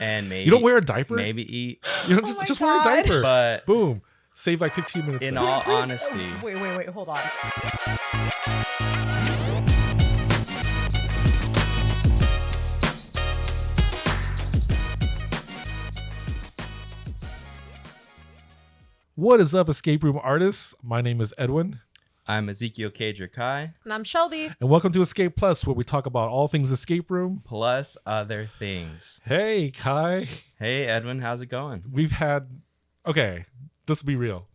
And maybe You don't wear a diaper? Maybe eat. You know, just wear a diaper. But boom. Save like 15 minutes. In there. all Please, honesty. Wait, hold on. What is up, escape room artists? My name is Edwin. I'm Ezekiel Kager Kai. And I'm Shelby. And welcome to Escape Plus, where we talk about all things escape room. Plus other things. Hey, Kai. Hey, Edwin. How's it going? Okay, let's be real.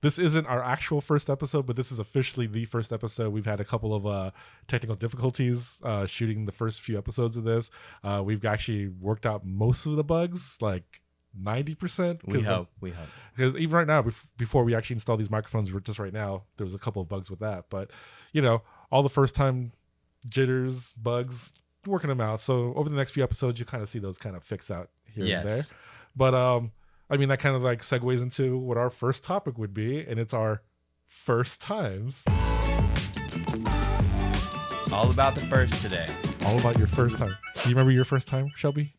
This isn't our actual first episode, but this is officially the first episode. We've had a couple of technical difficulties shooting the first few episodes of this. We've actually worked out most of the bugs, like 90%. We hope. Because even right now, before we actually install these microphones, just right now, there was a couple of bugs with that. But, you know, all the first time jitters, bugs, working them out. So over the next few episodes, you kind of see those kind of fix out here and there. But, I mean, that kind of like segues into what our first topic would be. And it's our first times. All about the first today. All about your first time. Do you remember your first time, Shelby?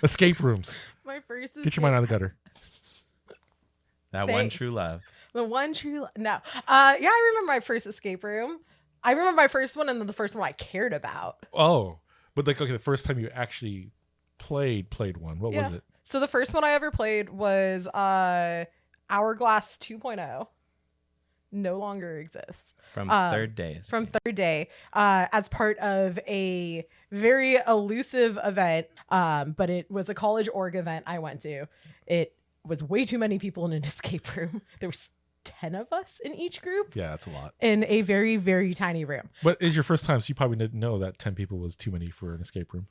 Escape rooms. My first Get your mind out of the gutter. That one true love. The one true no. I remember my first escape room. I remember my first one and then the first one I cared about. Oh, but like, okay, the first time you actually played one. What was it? So the first one I ever played was Hourglass 2.0. No longer exists. From Third Day. From Third Day, as part of a very elusive event. But it was a college org event I went to. It was way too many people in an escape room. There was 10 of us in each group. Yeah, that's a lot. In a very, very tiny room. But it's your first time, so you probably didn't know that 10 people was too many for an escape room.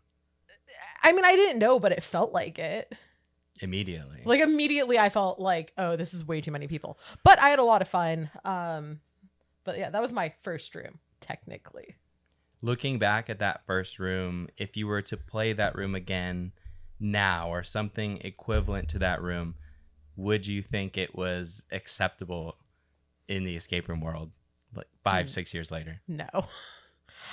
I mean, I didn't know, but it felt like it. Immediately. Like immediately I felt like, oh, this is way too many people. But I had a lot of fun. But yeah, that was my first room, technically. Looking back at that first room, if you were to play that room again now or something equivalent to that room, would you think it was acceptable in the escape room world like 5-6 years later? No.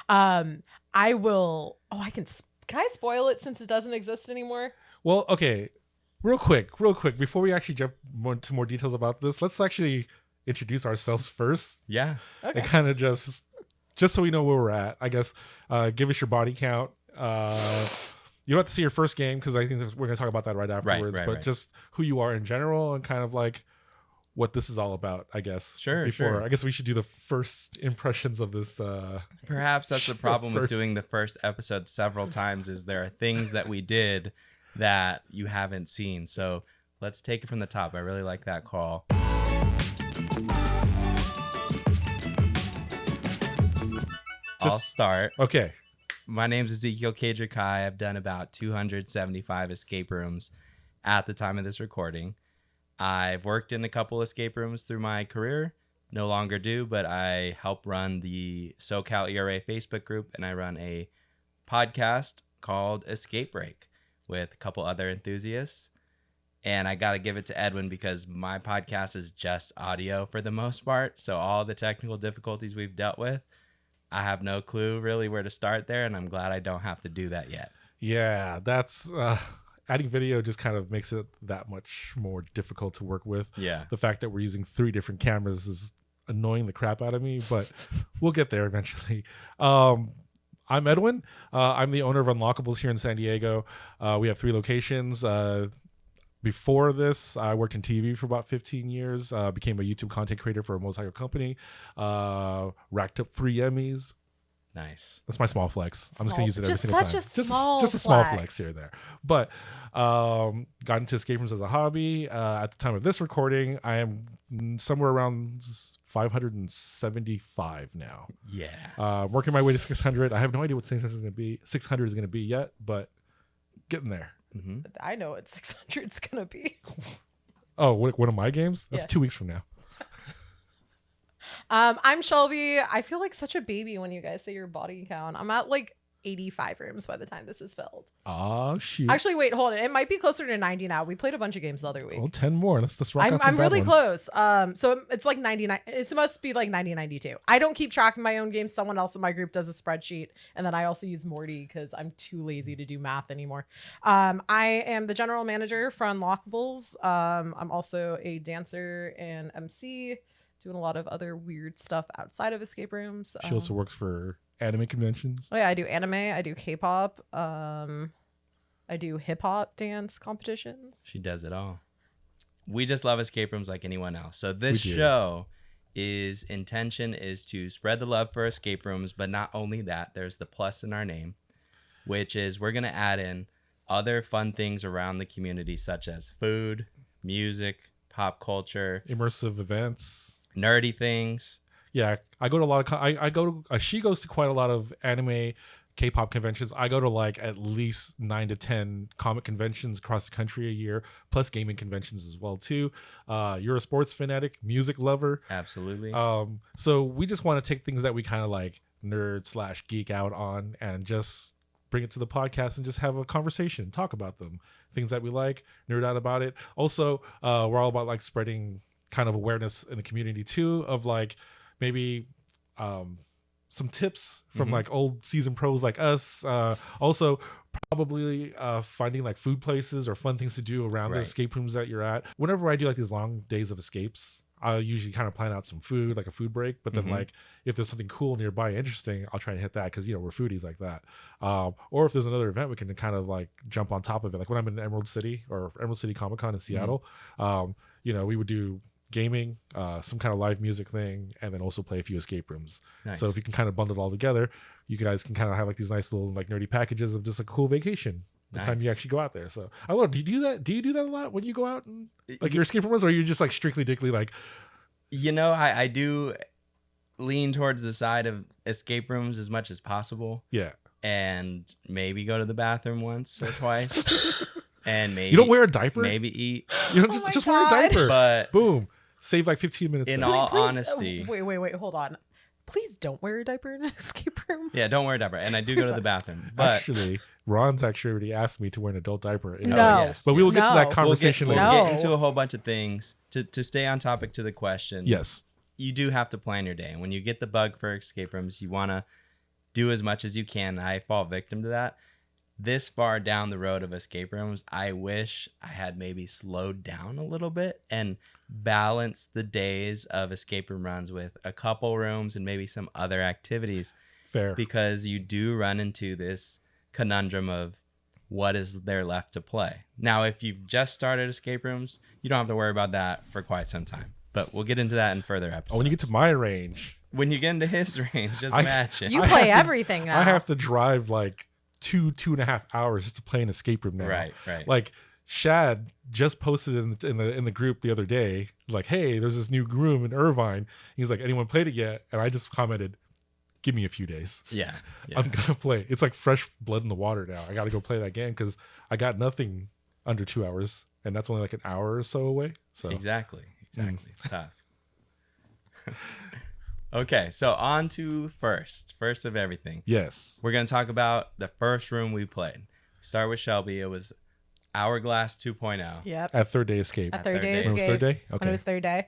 I will. Oh, can I spoil it since it doesn't exist anymore? Well, okay. Real quick, before we actually jump into more details about this, let's actually introduce ourselves first. Yeah. Okay. And kind of just so we know where we're at, I guess, give us your body count. You don't have to see your first game because I think we're going to talk about that right afterwards. But just who you are in general and kind of like what this is all about, I guess. Sure. I guess we should do the first impressions of this. Perhaps that's the problem with doing the first episode several times is there are things that we did that you haven't seen. So let's take it from the top. I really like that call. I'll start. Okay. My name's Ezekiel Kager Kai. I've done about 275 escape rooms at the time of this recording. I've worked in a couple escape rooms through my career. No longer do, but I help run the SoCal ERA Facebook group, and I run a podcast called Escape Break with a couple other enthusiasts. And I got to give it to Edwin because my podcast is just audio for the most part. So all the technical difficulties we've dealt with, I have no clue really where to start there. And I'm glad I don't have to do that yet. Yeah, that's adding video just kind of makes it that much more difficult to work with. Yeah. The fact that we're using 3 different cameras is annoying the crap out of me, but we'll get there eventually. I'm Edwin. I'm the owner of Unlockables here in San Diego. We have 3 locations. Before this, I worked in TV for about 15 years. Became a YouTube content creator for a motorcycle company. Racked up 3 Emmys. Nice. That's my small flex. I'm just going to use it every single time. Just a small flex here or there. But got into escape rooms as a hobby. At the time of this recording, I am somewhere around 575 now. Yeah. Working my way to 600. I have no idea what 600 is going to be yet, but getting there. Mm-hmm. I know what 600 is going to be. Oh, one of my games? That's 2 weeks from now. I'm Shelby. I feel like such a baby when you guys say your body count. I'm at like 85 rooms by the time this is filled. Oh shoot! Actually, wait, hold on. It might be closer to 90 now. We played a bunch of games the other week. Well, 10 more. Let's rock out some I'm bad really ones. close. So it's like 99. It must be like 9092. I don't keep track of my own games. Someone else in my group does a spreadsheet, and then I also use Morty because I'm too lazy to do math anymore. I am the general manager for Unlockables. I'm also a dancer and MC, doing a lot of other weird stuff outside of escape rooms. She also works for anime conventions. Oh yeah, I do anime. I do K-pop. I do hip hop dance competitions. She does it all. We just love escape rooms like anyone else. So this We do. show intention is to spread the love for escape rooms, but not only that, there's the plus in our name, which is we're going to add in other fun things around the community, such as food, music, pop culture, Immersive events. nerdy things. Yeah, I go to a lot of. I go to. She goes to quite a lot of anime, K-pop conventions. I go to like at least 9 to 10 comic conventions across the country a year, plus gaming conventions as well too. You're a sports fanatic, music lover. Absolutely. So we just want to take things that we kind of like nerd / geek out on and just bring it to the podcast and just have a conversation, talk about them, things that we like, nerd out about it. Also, we're all about like spreading kind of awareness in the community too of like maybe some tips from like old seasoned pros like us. Also probably finding like food places or fun things to do around the Right. escape rooms that you're at. Whenever I do like these long days of escapes, I'll usually kind of plan out some food, like a food break. But then like if there's something cool nearby, interesting, I'll try and hit that because, we're foodies like that. Or if there's another event, we can kind of like jump on top of it. Like when I'm in Emerald City or Emerald City Comic Con in Seattle, we would do gaming, some kind of live music thing, and then also play a few escape rooms. Nice. So if you can kind of bundle it all together, you guys can kind of have like these nice little like nerdy packages of just a cool vacation the time you Nice. actually go out there. So I love. Do you do that? Do you do that a lot when you go out and like your escape rooms, or are you just like strictly dickly like? I do lean towards the side of escape rooms as much as possible, Yeah. and maybe go to the bathroom once or twice, and maybe You don't wear a diaper? maybe eat. Oh my Just wear a God. diaper. But Boom. Save like 15 minutes. in there. all Please- honesty, wait, hold on. Please don't wear a diaper in an escape room. yeah, don't wear a diaper. And I do go to the bathroom, but Actually, Ron's actually already asked me to wear an adult diaper. No. yes, But we will yes. get to No. that conversation we'll later. No. get into a whole bunch of things to stay on topic to the question. Yes. You do have to plan your day. And when you get the bug for escape rooms, you want to do as much as you can. I fall victim to that. This far down the road of escape rooms, I wish I had maybe slowed down a little bit and balanced the days of escape room runs with a couple rooms and maybe some other activities, Fair. because you do run into this conundrum of what is there left to play. Now, if you've just started escape rooms, you don't have to worry about that for quite some time. But we'll get into that in further episodes. When you get to my range, When you get into his range, just I- imagine. You I play have to- everything now. I have to drive like 2.5 hours just to play an escape room now. Right. Like Shad just posted in the group the other day, like, hey, there's this new room in Irvine. He's like, anyone played it yet? And I just commented, give me a few days. Yeah. I'm gonna play. It's like fresh blood in the water now. I gotta go play that game because I got nothing under 2 hours, and that's only like an hour or so away. So Exactly. It's tough. Okay, so on to first of everything. yes, We're going to talk about the first room we played. Start with Shelby. It was Hourglass 2.0 Yep. at third day escape. At third day When it was escape. third day. When Okay. it was third day.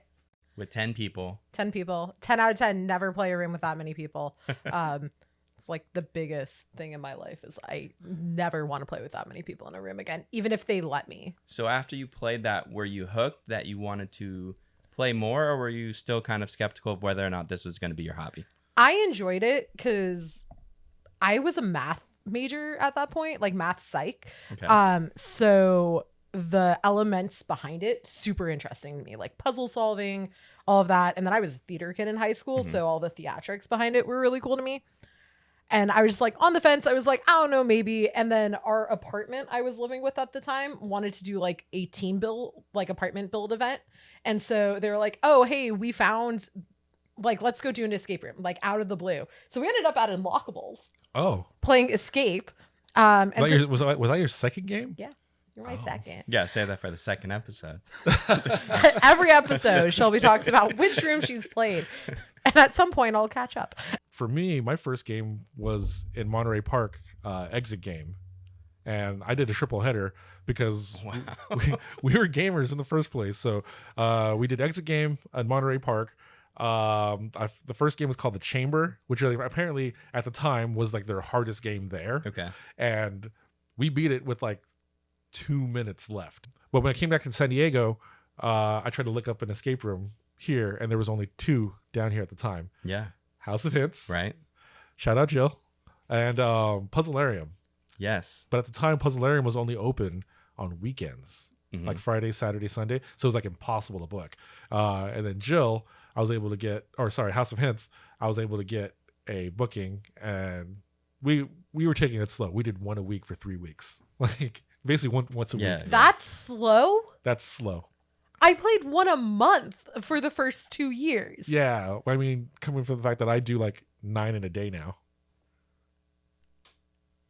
with 10 people. 10 people. 10 out of 10. Never play a room with that many people. It's like the biggest thing in my life is I never want to play with that many people in a room again, even if they let me. So after you played that, were you hooked that you wanted to play more, or were you still kind of skeptical of whether or not this was going to be your hobby? I enjoyed it because I was a math major at that point, like math psych. Okay. So the elements behind it, super interesting to me, like puzzle solving, all of that. And then I was a theater kid in high school, so all the theatrics behind it were really cool to me. And I was just like on the fence. I was like, I don't know, maybe. And then our apartment I was living with at the time wanted to do like a team build, like apartment build event. And so they were like, oh, hey, we found, like, let's go do an escape room, like out of the blue. So we ended up at Unlockables Oh, playing Escape. And was that your second game? yeah, you're my second. Yeah, save that for the second episode. Every episode, Shelby talks about which room she's played. And at some point, I'll catch up. For me, my first game was in Monterey Park Exit Game, and I did a triple header because Wow. we were gamers in the first place. So we did Exit Game at Monterey Park. The first game was called The Chamber, which apparently at the time was like their hardest game there. Okay. And we beat it with like 2 minutes left. But when I came back to San Diego, I tried to look up an escape room here, and there was only 2 down here at the time. Yeah. House of Hints. Right. Shout out Jill. And Puzzlarium. Yes. But at the time, Puzzlarium was only open on weekends, like Friday, Saturday, Sunday. So it was like impossible to book. And then Jill, I was able to get, or sorry, House of Hints, I was able to get a booking, and we were taking it slow. We did 1 a week for 3 weeks, like basically once a Yeah. week. That's slow. That's slow. I played 1 a month for the first 2 years. Yeah, I mean, coming from the fact that I do like 9 in a day now.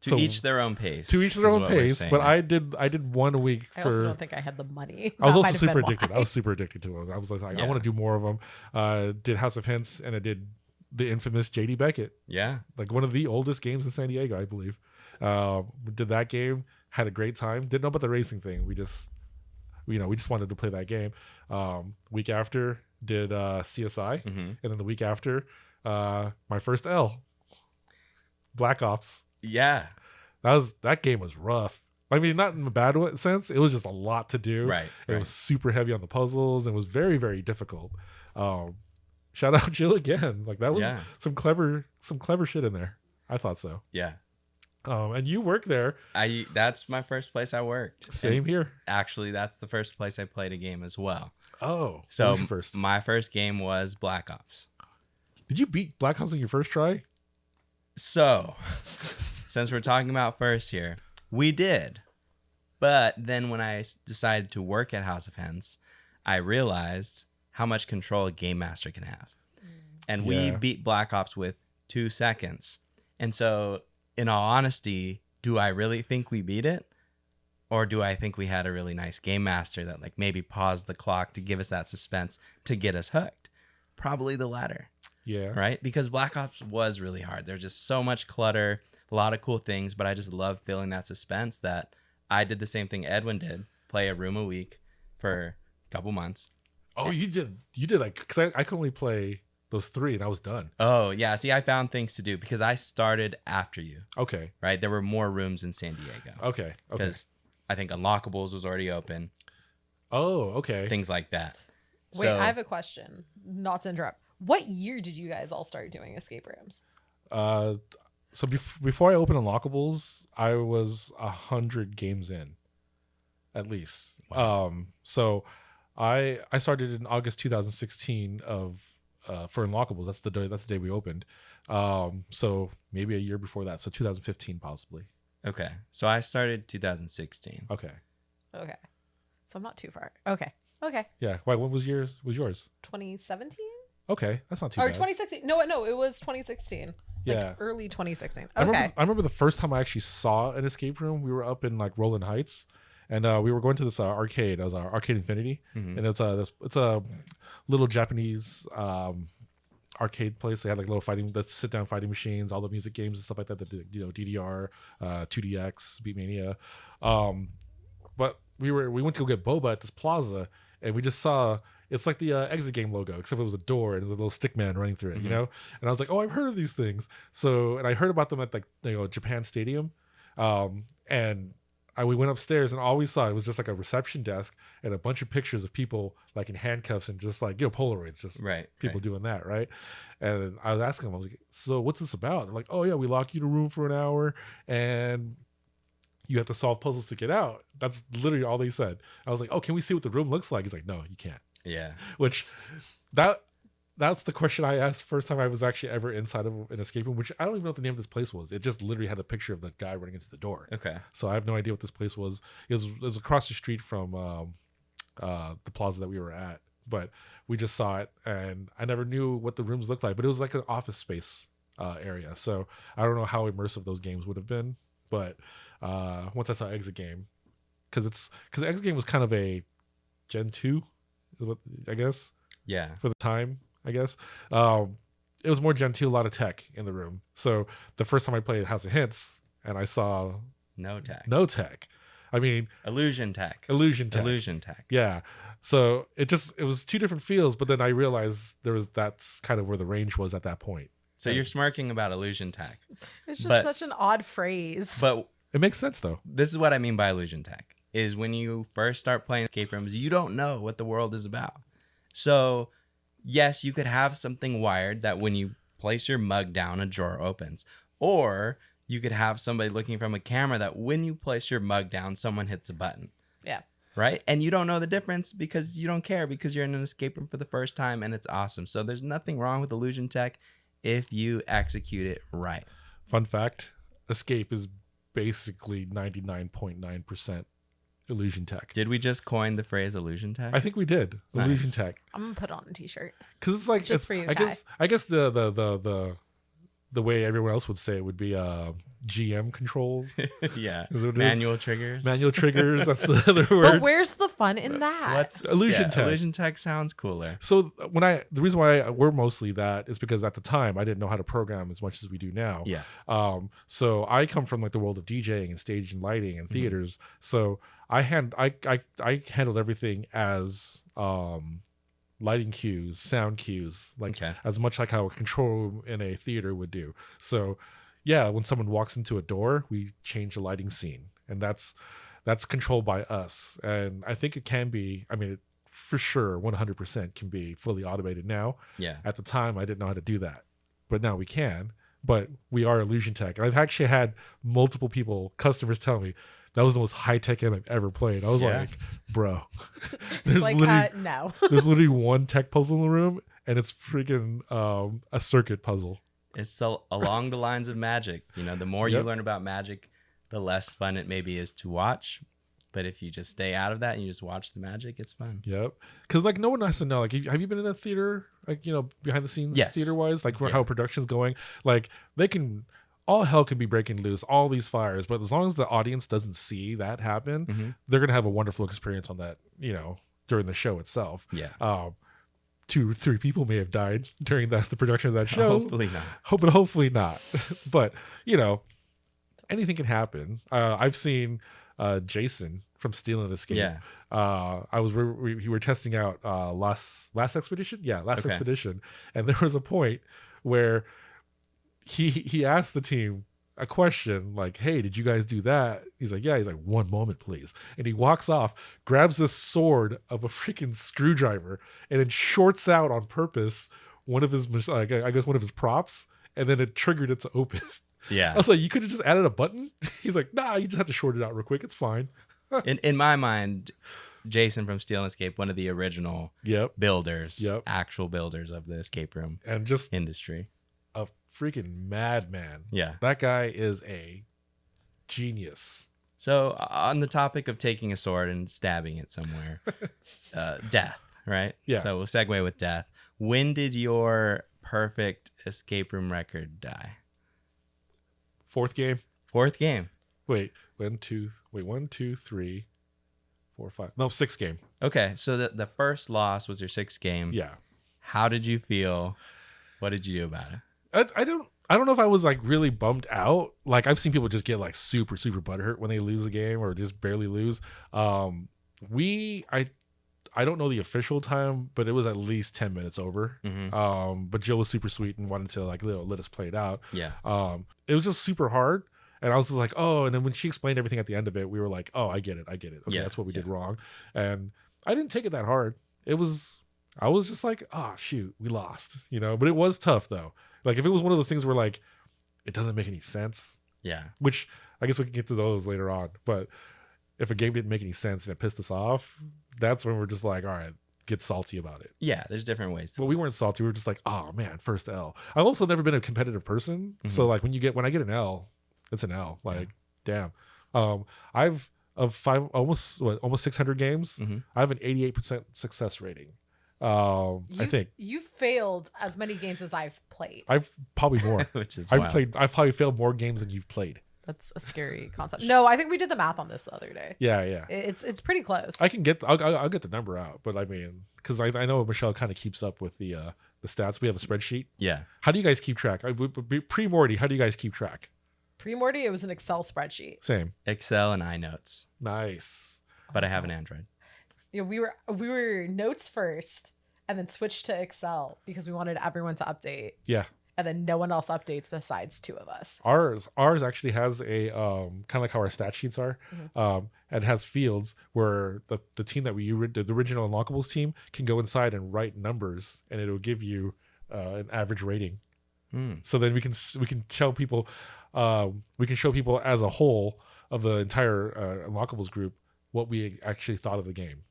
To So- each their own pace. To each their is own what we're pace, saying. but I did 1 a week I also for. don't think I had the money. I was That also might have super been addicted. why. I was super addicted to them. I was like, I Yeah. want to do more of them. Did House of Hints, and I did the infamous JD Beckett, Yeah. like one of the oldest games in San Diego, I believe. Did that game, had a great time. Didn't know about the racing thing. We just wanted to play that game. Week after, did CSI, hmm and then the week after, my first L, Black Ops. Yeah. That game was rough. I mean, not in a bad sense. It was just a lot to do. Right. It right. was super heavy on the puzzles and was very, very difficult. Shout out Jill again. Like that was Yeah. some clever shit in there. I thought so. Yeah. And you work there. That's my first place I worked. Same And here. actually, that's the first place I played a game as well. Oh, what So was your first? my first game was Black Ops. Did you beat Black Ops in your first try? So, since we're talking about first here, we did. But then when I decided to work at House of Hints, I realized how much control a game master can have. And we Yeah. beat Black Ops with 2 seconds. And so, in all honesty, do I really think we beat it? Or do I think we had a really nice game master that like maybe paused the clock to give us that suspense to get us hooked? Probably the latter. Yeah. Right? Because Black Ops was really hard. There's just so much clutter, a lot of cool things, but I just love feeling that suspense that I did the same thing Edwin did, play a room a week for a couple months. Oh, you did like, because I could only play those 3 and I was done. Oh, yeah. See, I found things to do because I started after you, Okay. right? There were more rooms in San Diego Okay. because I think Unlockables was already open, Oh, okay. things like that. Wait, So, I have a question. Not to interrupt. What year did you guys all start doing escape rooms? So before I opened Unlockables, I was 100 games in, at least. So I started in August 2016 for Unlockables. That's the day we opened. So maybe a year before that. So 2015 possibly. okay. So I started 2016. Okay. Okay. So I'm not too far. Okay. Yeah. Why? What was yours? 2017? Okay, that's not too Or bad. 2016. No, it was 2016. Yeah. Like early 2016. I Okay. remember the first time I actually saw an escape room. We were up in like Roland Heights, and we were going to this arcade. It was Arcade Infinity, Mhm. and it's a little Japanese arcade place. They had like little sit down fighting machines, all the music games and stuff like that. That DDR, 2DX, Beatmania. But we went to go get boba at this plaza, and we just saw. It's like the Exit Game logo, except it was a door and there's a little stick man running through it, you know? And I was like, oh, I've heard of these things. So, and I heard about them at like, Japan Stadium. And we went upstairs and all we saw, it was just like a reception desk and a bunch of pictures of people like in handcuffs and just like, Polaroids, just Right. people doing that, right? And I was asking them, I was like, so what's this about? They're like, oh yeah, we lock you in a room for an hour and you have to solve puzzles to get out. That's literally all they said. I was like, oh, can we see what the room looks like? He's like, no, you can't. Yeah. Which that's the question I asked first time I was actually ever inside of an escape room, which I don't even know what the name of this place was. It just literally had a picture of the guy running into the door. Okay. So I have no idea what this place was. It was across the street from the plaza that we were at, but we just saw it and I never knew what the rooms looked like, but it was like an office space area. So I don't know how immersive those games would have been, but once I saw Exit Game, because Exit Game was kind of a Gen 2, I guess, Yeah. for the time, I guess. It was more Gen 2, a lot of tech in the room. So the first time I played House of Hints, and I saw No tech. no tech. I mean, Illusion tech. illusion tech. Illusion tech. Yeah. So it was two different feels, but then I realized that's kind of where the range was at that point. So you're smirking about illusion tech. It's just But- such an odd phrase. But It makes sense though. this is what I mean by illusion tech, is when you first start playing escape rooms, you don't know what the world is about. So yes, you could have something wired that when you place your mug down, a drawer opens. Or you could have somebody looking from a camera that when you place your mug down, someone hits a button. Yeah. Right? And you don't know the difference because you don't care, because you're in an escape room for the first time and it's awesome. So there's nothing wrong with illusion tech if you execute it right. Fun fact, escape is basically 99.9% illusion tech. Did we just coin the phrase illusion tech? I think we did. Nice. Illusion tech. I'm gonna put on a t-shirt. Because it's like Just for you, I Kai. guess the way everyone else would say it would be GM control. Yeah. Is it what it is? Manual triggers. Manual triggers. That's the other But word. where's the fun in that? Let's Illusion tech. Illusion tech sounds cooler. So the reason why we're mostly that is because at the time I didn't know how to program as much as we do now. Yeah. So I come from like the world of DJing and stage and lighting and theaters. So I handled everything as lighting cues, sound cues, like Okay. as much like how a control room in a theater would do. So yeah, when someone walks into a door, we change the lighting scene, and that's controlled by us. And I think it can be. I mean, it for sure, 100% can be fully automated now. Yeah. At the time, I didn't know how to do that, but now we can. But we are illusion tech, and I've actually had multiple customers tell me that was the most high tech game I've ever played. I was Yeah. like, bro, It's like, no. there's literally one tech puzzle in the room, and it's freaking a circuit puzzle. It's so along the lines of magic. You know, the more you Yep. learn about magic, the less fun it maybe is to watch. But if you just stay out of that and you just watch the magic, it's fun. Yep. Because like no one has to know. Like, have you been in a theater? Like, you know, behind the scenes, Yes. theater wise, like Yeah. how production's going. Like they can, all hell can be breaking loose, all these fires. But as long as the audience doesn't see that happen, Mhm. they're gonna have a wonderful experience on that. You know, during the show itself. Yeah. 2 or 3 people may have died during the production of that show. Hopefully not. But hopefully not. But you know, anything can happen. I've seen Jason from Steel and Escape. Yeah. We were testing out last expedition. Yeah, last Okay. expedition, and there was a point where he asked the team a question like, "Hey, did you guys do that?" He's like, "Yeah." He's like, "1 moment, please." And he walks off, grabs this sword of a freaking screwdriver, and then shorts out on purpose one of his, I guess, one of his props, and then it triggered it to open. I Yeah. was like, "You could have just added a button." He's like, "Nah, you just have to short it out real quick. It's fine." In my mind, Jason from Steel and Escape, one of the original Yep. builders, Yep. actual builders of the escape room And just industry. a freaking madman. Yeah. That guy is a genius. So on the topic of taking a sword and stabbing it somewhere, death, right? Yeah. So we'll segue with death. When did your perfect escape room record die? 4th game. 4th game. Wait, 1, 2, 3, 4, 5. No, 6th game. Okay, so the first loss was your 6th game. Yeah. How did you feel? What did you do about it? I don't know if I was like really bummed out. Like I've seen people just get like super butthurt when they lose a game or just barely lose. I don't know the official time, but it was at least 10 minutes over. Mm-hmm. But Jill was super sweet and wanted to like let us play it out. Yeah. It was just super hard. And I was just like, oh, and then when she explained everything at the end of it, we were like, oh, I get it. Okay, Yeah, that's what we did yeah. wrong. And I didn't take it that hard. I was just like, oh, shoot, we lost, you know? But it was tough, though. Like, if it was one of those things where, like, it doesn't make any sense, Yeah. which I guess we can get to those later on. But if a game didn't make any sense and it pissed us off, that's when we're just like, all right, get salty about it. Yeah, there's different ways to But we weren't salty. We were just like, oh, man, first L. I've also never been a competitive person. So, like, when I get an L, it's an L. Like, damn. I've almost 600 games. Mhm. I have an 88% success rating. I think You failed as many games as I've played. I've probably more. which is I've wild. probably failed more games than you've played. That's a scary concept. No, I think we did the math on this the other day. Yeah. It's pretty close. I can get I'll get the number out, but I mean, because I know Michelle kind of keeps up with the stats. We have a spreadsheet. Yeah. How do you guys keep track? Pre-Morty, how do you guys keep track? Pre-Morty, it was an Excel spreadsheet. Same. Excel and iNotes, Nice. but I have an Android. Yeah, we were notes first, and then switched to Excel because we wanted everyone to update, Yeah. and then no one else updates besides two of us. Ours actually has a kind of like how our stat sheets are. And has fields where the team that the original Unlockables team can go inside and write numbers, and it'll give you an average rating. So then we can show people as a whole of the entire Unlockables group what we actually thought of the game.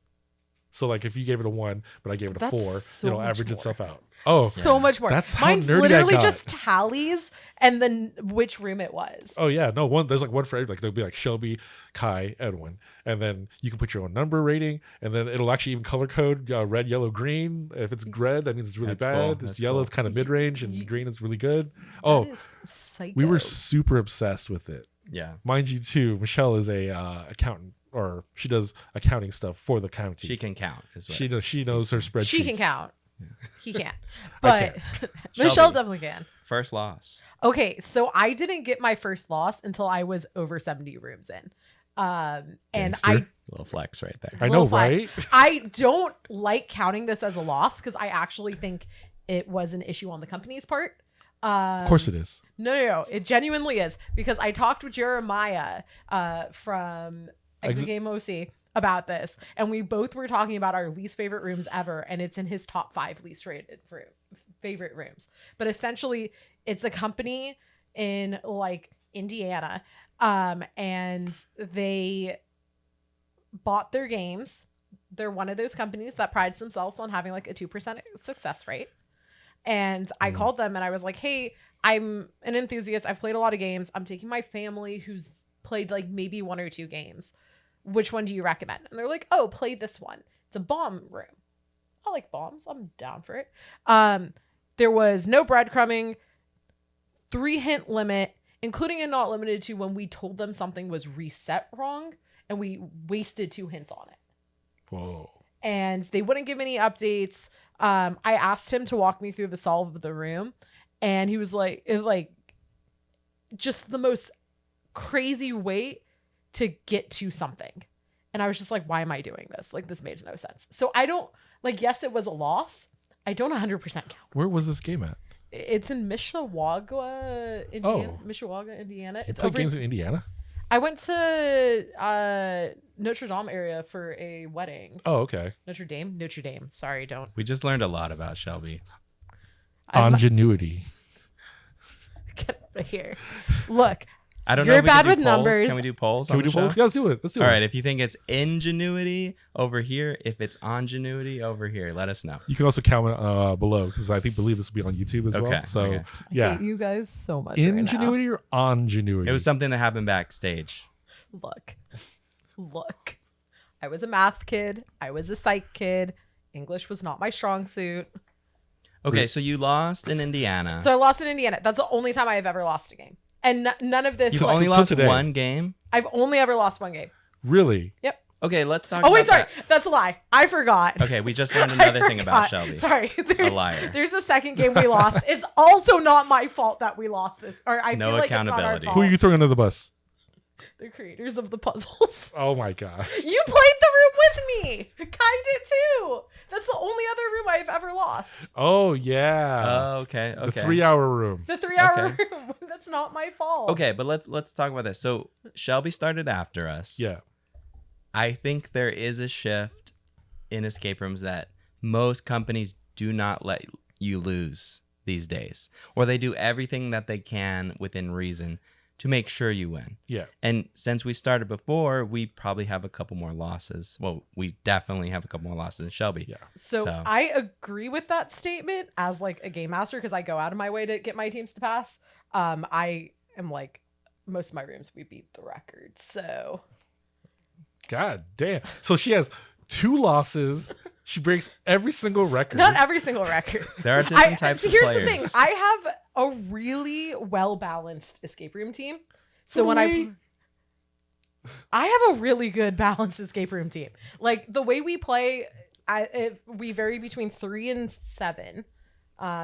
So like if you gave it a 1, but I gave it a That's 4, so it'll much average more. itself out. Oh, So much more. That's how Mine's nerdy I literally got. just tallies and then which room it was. Oh yeah, no one. There's like one for every, like there'll be like Shelby, Kai, Edwin, and then you can put your own number rating, and then it'll actually even color code red, yellow, green. If it's red, that means it's really That's cool. bad. If That's it's yellow, cool. it's kind of mid range, and green is really good. That Oh, is psycho. we were super obsessed with it, Yeah. mind you. Too, Michelle is a accountant, or she does accounting stuff for the county. She can count as well. She knows her spreadsheets. She can count. He can't. I But Michelle Shelby. definitely can. First loss. Okay, so I didn't get my first loss until I was over 70 rooms in. And Gangster. Little flex right there. I know, little flex. right? I don't like counting this as a loss because I actually think it was an issue on the company's part. Of course it is. No, it genuinely is because I talked with Jeremiah from Exit Game OC about this, and we both were talking about our least favorite rooms ever, and it's in his top 5 least rated favorite rooms. But essentially, it's a company in like Indiana, and they bought their games. They're one of those companies that prides themselves on having like a 2% success rate. And I called them and I was like, hey, I'm an enthusiast. I've played a lot of games. I'm taking my family who's played like maybe 1 or 2 games. Which one do you recommend? And they're like, oh, play this one. It's a bomb room. I like bombs. I'm down for it. There was no breadcrumbing, 3 hint limit, including and not limited to when we told them something was reset wrong and we wasted 2 hints on it. Whoa. And they wouldn't give any updates. I asked him to walk me through the solve of the room, and he was like, just the most crazy way to get to something. And I was just like, why am I doing this? Like, this made no sense. So I don't like, yes, it was a loss. I don't 100% count. Where was this game at? It's in Mishawaka, Indiana. Oh. Mishawaka, Indiana. You It's played over games in Indiana? I went to Notre Dame area for a wedding. Oh, okay. Notre Dame. Sorry, don't. We just learned a lot about Shelby. Ingenuity. Get out of here. Look, I don't You're know if we bad can do with polls. numbers. Can we do polls? Can on we the do polls? show? Yeah, let's do it. Let's do All it. right. If you think it's ingenuity over here, if it's ingenuity over here, let us know. You can also comment below because I believe this will be on YouTube as Okay, well. So okay. I yeah, hate you guys so much. ingenuity or ingenuity? It was something that happened backstage. Right now. Look. I was a math kid. I was a psych kid. English was not my strong suit. Okay, so you lost in Indiana. So I lost in Indiana. That's the only time I have ever lost a game. And none of this. You've like- only Till lost today. one game? I've only ever lost 1 game. Really. Yep. Okay, let's talk Oh, about wait, sorry. that. That's a lie. I forgot. Okay, we just learned I another thing about forgot. Shelby. Sorry. There's, liar. There's a second game we lost. It's also not my fault that we lost this. Or I No feel like it's not our accountability. fault. Who are you throwing under the bus? The creators of the puzzles. Oh my god. You played the room with me. Kai did too. That's the only other room I've ever lost. Oh yeah. Oh, okay, The okay. 3-hour room. The 3-hour Okay. room. That's not my fault. Okay, but let's talk about this. So Shelby started after us. Yeah. I think there is a shift in escape rooms that most companies do not let you lose these days, or they do everything that they can within reason to make sure you win. Yeah. And since we started before, we probably have a couple more losses. Well, we definitely have a couple more losses than Shelby. Yeah. So I agree with that statement as like a game master because I go out of my way to get my teams to pass. I am like most of my rooms we beat the record. So God damn. So she has 2 losses. She breaks every single record. not every single record. There are different types of here's players. the thing. I have a really well balanced escape room team. So when I have a really good balanced escape room team. Like the way we play, we vary between 3 and 7.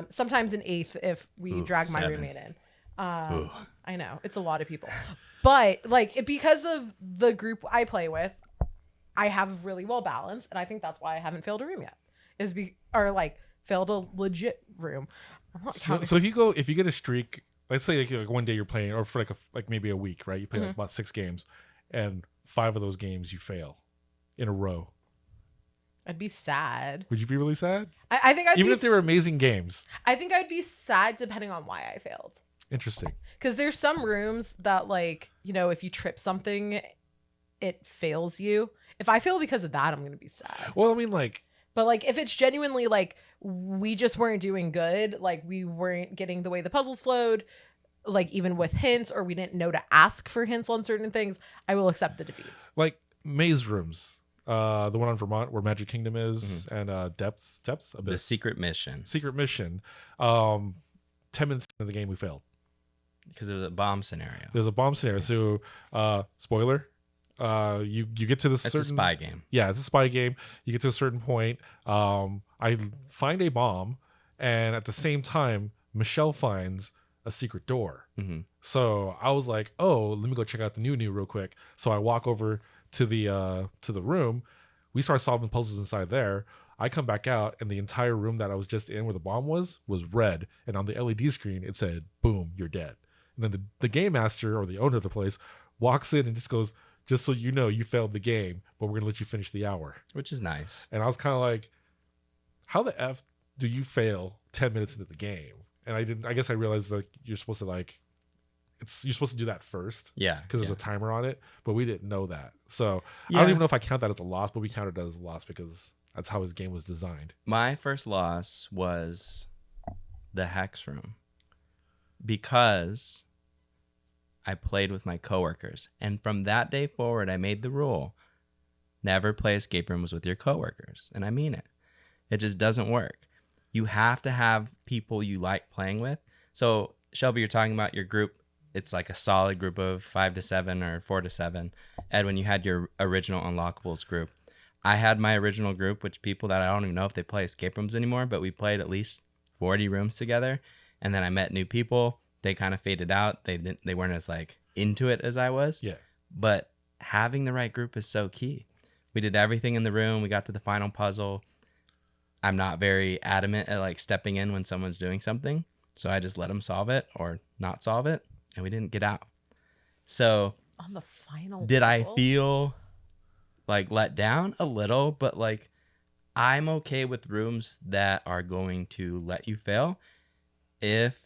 Sometimes an 8th if we drag my 7. roommate in. I know it's a lot of people, but like because of the group I play with, I have really well balanced, and I think that's why I haven't failed a room yet. Or like failed a legit room. I'm not counting. So if you get a streak, let's say like one day you're playing, or for like maybe a week, right? You play like about 6 games, and 5 of those games you fail in a row. I'd be sad. Would you be really sad? I think I'd even be if they were amazing games. I think I'd be sad depending on why I failed. Interesting. Because there's some rooms that, like, you know, if you trip something, it fails you. If I fail because of that, I'm gonna be sad. Well, I mean, like, but like if it's genuinely like we just weren't doing good, like we weren't getting the way the puzzles flowed, like even with hints, or we didn't know to ask for hints on certain things, I will accept the defeats. Like maze rooms. The one on Vermont where Magic Kingdom is, and Depths Abyss. The secret mission. 10 minutes into the game, we failed because it was a bomb scenario. There's a bomb scenario. So, spoiler. You get to this. It's certain, a spy game. Yeah, it's a spy game. You get to a certain point. I find a bomb, and at the same time, Michelle finds a secret door. Mm-hmm. So I was like, "Oh, let me go check out the new real quick." So I walk over to the room. We start solving puzzles inside there. I come back out, and the entire room that I was just in where the bomb was red, and on the LED screen it said, "Boom, you're dead." And then the game master, or the owner of the place, walks in and just goes, "Just so you know, you failed the game, but we're gonna let you finish the hour," which is nice. And I was kind of like, "How the f do you fail 10 minutes into the game?" And I guess I realized that you're supposed to you're supposed to do that first. Yeah. Because there's a timer on it, but we didn't know that. So yeah. I don't even know if I count that as a loss, but we counted that as a loss because that's how his game was designed. My first loss was the Hex Room because I played with my coworkers. And from that day forward, I made the rule, never play escape rooms with your coworkers. And I mean it. It just doesn't work. You have to have people you like playing with. So Shelby, you're talking about your group. It's like a solid group of 5 to 7 or 4 to 7. Edwin, you had your original Unlockables group. I had my original group, which people that I don't even know if they play escape rooms anymore, but we played at least 40 rooms together. And then I met new people. They kind of faded out. They weren't as like into it as I was. Yeah. But having the right group is so key. We did everything in the room. We got to the final puzzle. I'm not very adamant at like stepping in when someone's doing something. So I just let them solve it or not solve it. And we didn't get out. So on the final did puzzle? I feel like let down a little, but like I'm okay with rooms that are going to let you fail if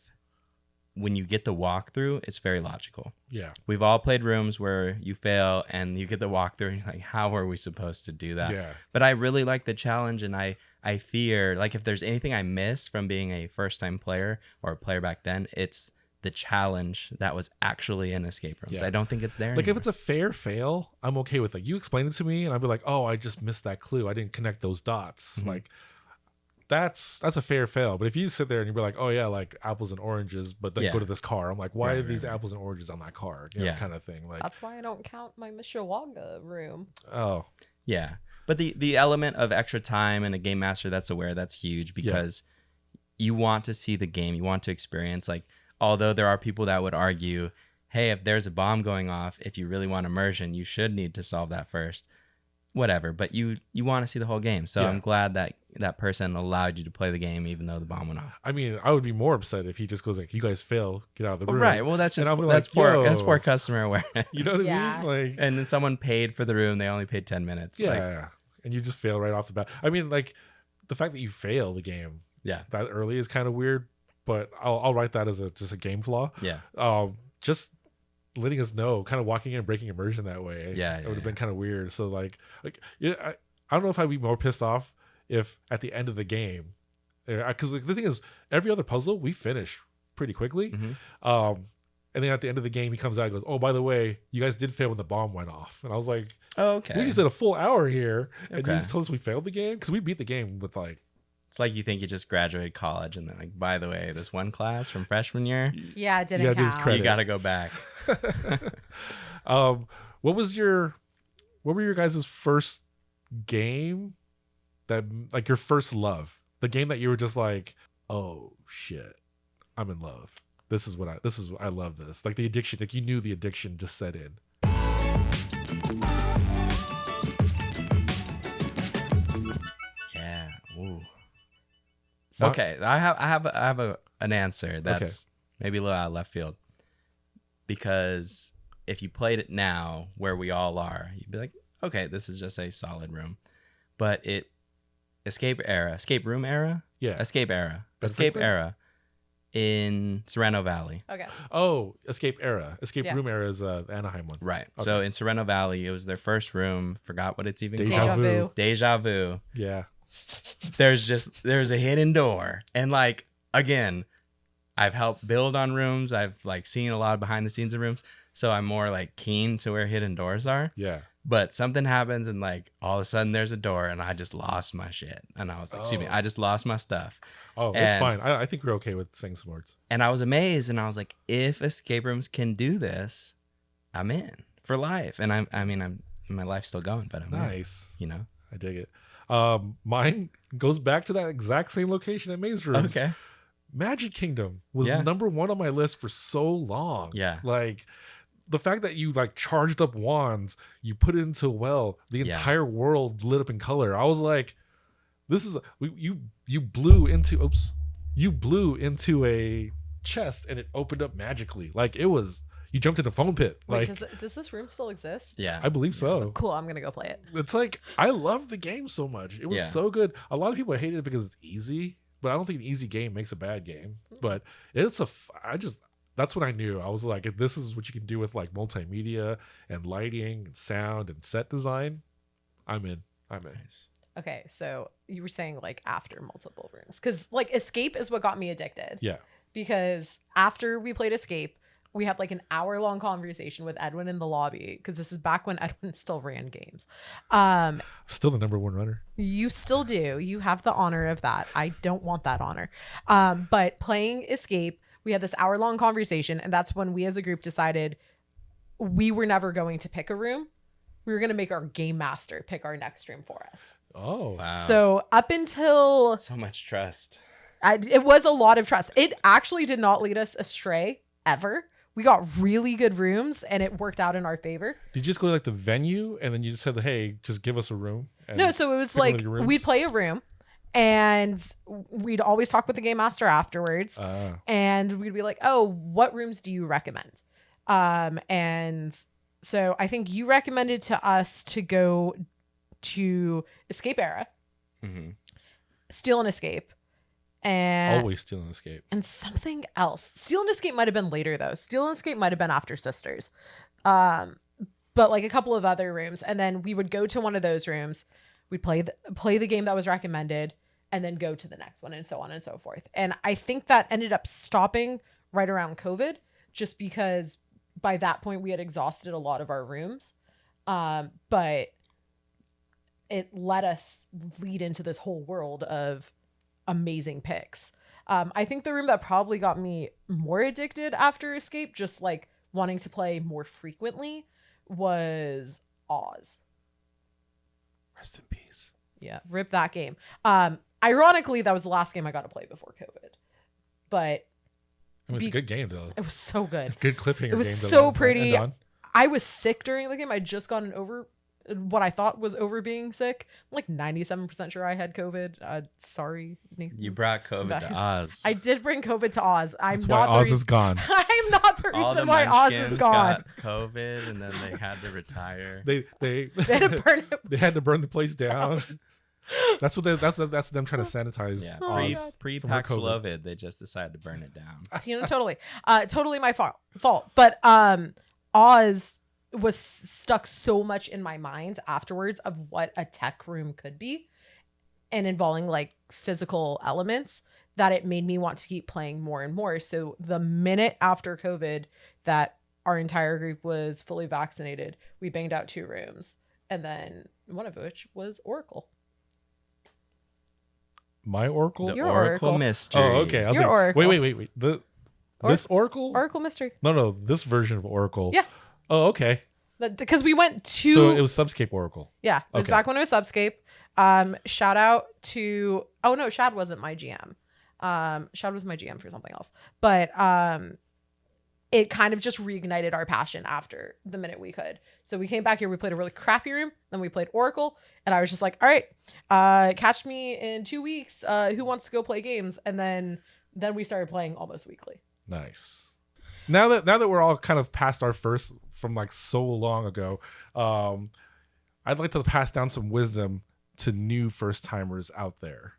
when you get the walkthrough, it's very logical. Yeah. We've all played rooms where you fail and you get the walkthrough and you're like, how are we supposed to do that? Yeah. But I really like the challenge, and I fear, like, if there's anything I miss from being a first-time player or a player back then, it's the challenge that was actually in escape rooms. Yeah. I don't think it's there Like, anymore. if it's a fair fail, I'm okay with it. You explain it to me, and I'll be like, oh, I just missed that clue. I didn't connect those dots. Mm-hmm. Like, that's a fair fail. But if you sit there and you're like, oh yeah, like apples and oranges, but then go to this car, I'm like, why are these apples and oranges on that car? You know, kind of thing. Like, that's why I don't count my Mishawaka room. Oh, yeah. But the element of extra time and a game master that's aware, that's huge, because you want to see the game, you want to experience. Like, although there are people that would argue, hey, if there's a bomb going off, if you really want immersion, you should need to solve that first. Whatever, but you want to see the whole game. So I'm glad that that person allowed you to play the game even though the bomb went off. I mean, I would be more upset if he just goes like, you guys fail, get out of the room. Right. Well, that's just And I'll be that's like, poor customer awareness. You know what Yeah. I mean? Like, And then someone paid for the room, they only paid 10 minutes. yeah, Like, and you just fail right off the bat. I mean, like, the fact that you fail the game yeah. that early is kind of weird, but I'll write that as just a game flaw. Yeah. Just letting us know, kind of walking in and breaking immersion that way. Yeah, it would have been kind of weird. So like yeah, I don't know if I'd be more pissed off if at the end of the game, because the thing is, every other puzzle we finish pretty quickly. Mm-hmm. And then at the end of the game, he comes out and goes, "Oh, by the way, you guys did fail when the bomb went off." And I was like, Oh, okay. "We just did a full hour here, and you Okay. just told us we failed the game because we beat the game with like." It's like you think you just graduated college and then like, by the way, this one class from freshman year, Yeah, it didn't Yeah, it is count. credit. you got to go back. What were your guys' first game that, like, your first love, the game that you were just like, oh shit, I'm in love? I love this. Like the addiction, like you knew the addiction just set in. Yeah. Ooh. Now- Okay, I have an answer that's maybe a little out of left field. Because if you played it now, where we all are, you'd be like, okay, this is just a solid room. But escape room era, Yeah. escape Franklin? era in Sereno Valley. Okay. Oh, Escape Yeah. Room Era is the Anaheim one. Right. Okay. So in Sereno Valley, it was their first room. Forgot what it's even Deja called. vu. Deja vu. Yeah. There's a hidden door, and like again, I've helped build on rooms. I've like seen a lot of behind the scenes of rooms, so I'm more like keen to where hidden doors are. Yeah. But something happens, and like all of a sudden there's a door, and I just lost my shit, and I was like, excuse me, Oh. I just lost my stuff. Oh, it's And- fine. I think we're okay with saying some words. And I was amazed, and I was like, if escape rooms can do this, I'm in for life. And I mean, my life's still going, but I'm in, Nice. you know. I dig it. Mine goes back to that exact same location at Maze Rooms. Okay. Magic Kingdom was Yeah. number one on my list for so long. Yeah. Like the fact that you like charged up wands, you put it into a well, the Yeah. entire world lit up in color. I was like, this is you blew into a chest and it opened up magically. Like it was you jumped in a foam pit. Wait, Like does this room still exist? Yeah. I believe so. Cool. I'm gonna go play it. It's like I love the game so much. It was Yeah. so good. A lot of people hate it because it's easy, but I don't think an easy game makes a bad game. But that's what I knew. I was like, if this is what you can do with like multimedia and lighting and sound and set design, I'm in. Okay, so you were saying like after multiple rooms, because like Escape is what got me addicted. Yeah. Because after we played Escape, we had like an hour-long conversation with Edwin in the lobby, because this is back when Edwin still ran games. Still the number one runner. You still do. You have the honor of that. I don't want that honor. But playing Escape, we had this hour-long conversation, and that's when we as a group decided we were never going to pick a room. We were going to make our game master pick our next room for us. Oh. Wow. So up until So much trust. it was a lot of trust. It actually did not lead us astray ever. We got really good rooms, and it worked out in our favor. Did you just go to like the venue and then you just said, hey, just give us a room? And No, so it was pick one of like your rooms? we'd play a room, and we'd always talk with the game master afterwards. And we'd be like, oh, what rooms do you recommend? And so I think you recommended to us to go to Escape Era, Mm-hmm. Steal and Escape, and Always Steal and Escape. and something else. Steal and Escape might have been later though. Steal and Escape might have been after Sisters. But like a couple of other rooms, and then we would go to one of those rooms. We'd play the game that was recommended, and then go to the next one, and so on and so forth. And I think that ended up stopping right around COVID, just because by that point we had exhausted a lot of our rooms. But it let us lead into this whole world of amazing picks. I think the room that probably got me more addicted after Escape, just like wanting to play more frequently, was Oz. Rest in peace. Yeah, rip that game. Ironically, that was the last game I got to play before COVID, but I mean, it's a good game though. it was so good. Good cliffhanger. It was game to so end pretty. on. I was sick during the game. I'd just gotten over what I thought was over being sick. I'm like 97% sure I had COVID. Sorry, Nathan. You brought COVID to Oz. I did bring COVID to Oz. I'm That's not why the Oz is gone. I'm not the All the reason why Oz is Munchkins gone. got COVID, and then they had to retire. They They had to burn it. they had to burn the place down. That's them trying to sanitize. Yeah, Oh my Oz God. pre from her Paxlovid, they just decided to burn it down. Totally my fault. But Oz was stuck so much in my mind afterwards of what a tech room could be, and involving like physical elements, that it made me want to keep playing more and more. So the minute after COVID that our entire group was fully vaccinated, we banged out 2 rooms, and then one of which was Oracle. My Oracle. The Your Oracle Oracle. Mystery. Oh, okay. I was Your like, Oracle. wait. This Oracle? Oracle Mystery. No, this version of Oracle. Yeah. Oh, okay. Because we went to So it was Subscape Oracle. Yeah, it was Okay. back when it was Subscape. Shout out to Shad wasn't my GM. Shad was my GM for something else, but it kind of just reignited our passion after the minute we could. So we came back here, we played a really crappy room, then we played Oracle, and I was just like, all right, catch me in 2 weeks. Who wants to go play games? And then we started playing almost weekly. Nice. Now that we're all kind of past our first from like so long ago, I'd like to pass down some wisdom to new first timers out there.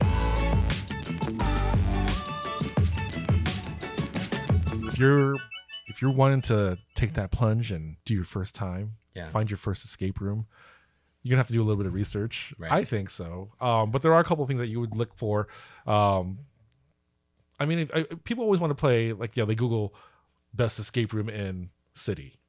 If you're wanting to take that plunge and do your first time, find your first escape room, you're gonna have to do a little bit of research. Right. I think so. But there are a couple of things that you would look for. I mean, people always want to play like, they Google best escape room in city,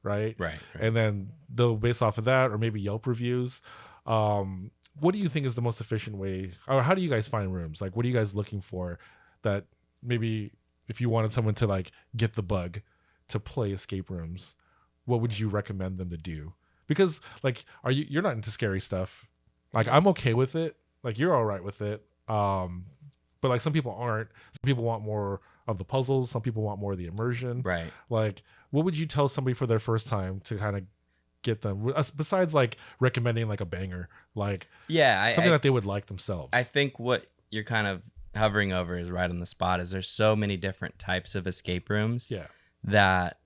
right? Right. And then they'll base off of that, or maybe Yelp reviews. What do you think is the most efficient way, or how do you guys find rooms? Like, what are you guys looking for that maybe if you wanted someone to like get the bug to play escape rooms, what would you recommend them to do? Because like, you're not into scary stuff. Like, I'm okay with it. Like, you're all right with it. But like some people aren't. Some people want more of the puzzles. Some people want more of the immersion. Right. Like, what would you tell somebody for their first time to kind of get them, besides like recommending like a banger, like something that they would like themselves? I think what you're kind of hovering over is right on the spot. Is there's so many different types of escape rooms that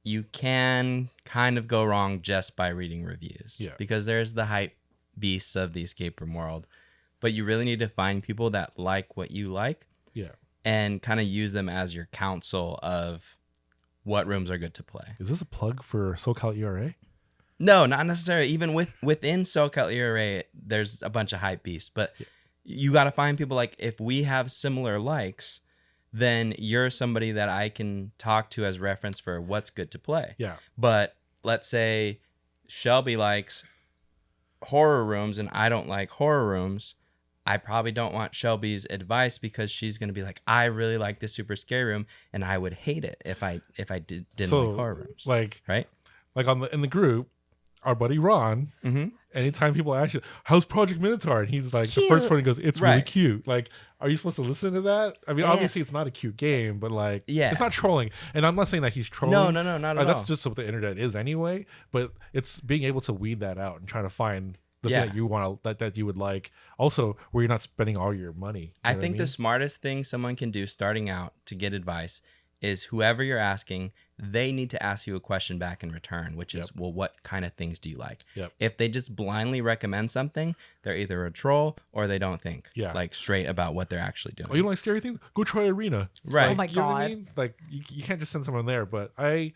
you can kind of go wrong just by reading reviews. Because there's the hype beasts of the escape room world. But you really need to find people that like what you like, and kind of use them as your counsel of what rooms are good to play. Is this a plug for SoCal ERA? No, not necessarily. Even within SoCal ERA, there's a bunch of hype beasts. But you got to find people like, if we have similar likes, then you're somebody that I can talk to as reference for what's good to play. Yeah. But let's say Shelby likes horror rooms and I don't like horror rooms. I probably don't want Shelby's advice, because she's going to be like, I really like this super scary room, and I would hate it if I didn't like horror rooms. Like, right? Like in the group, our buddy Ron, anytime people ask you, how's Project Minotaur? And he's like, cute. The first one, he goes, it's really cute. Like, are you supposed to listen to that? I mean, obviously it's not a cute game, but like, it's not trolling. And I'm not saying that he's trolling. No, not at all. That's just what the internet is anyway. But it's being able to weed that out and trying to find the thing that you want to, that you would like. Also, where you're not spending all your money. I think the smartest thing someone can do starting out to get advice is, whoever you're asking, they need to ask you a question back in return, which is, well, what kind of things do you like? If they just blindly recommend something, they're either a troll or they don't think like straight about what they're actually doing. Oh, you don't like scary things? Go try Arena. Right. Oh my You know what I God. mean? Like, you can't just send someone there. But I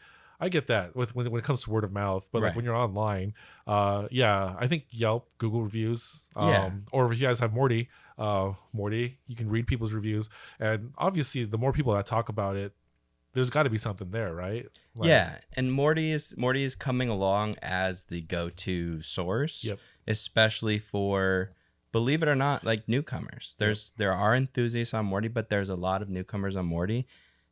get that when it comes to word of mouth, but like when you're online, I think Yelp, Google reviews, or if you guys have Morty, you can read people's reviews, and obviously the more people that talk about it, there's got to be something there, right? Like, and Morty is coming along as the go-to source, especially for, believe it or not, like newcomers. There are enthusiasts on Morty, but there's a lot of newcomers on Morty.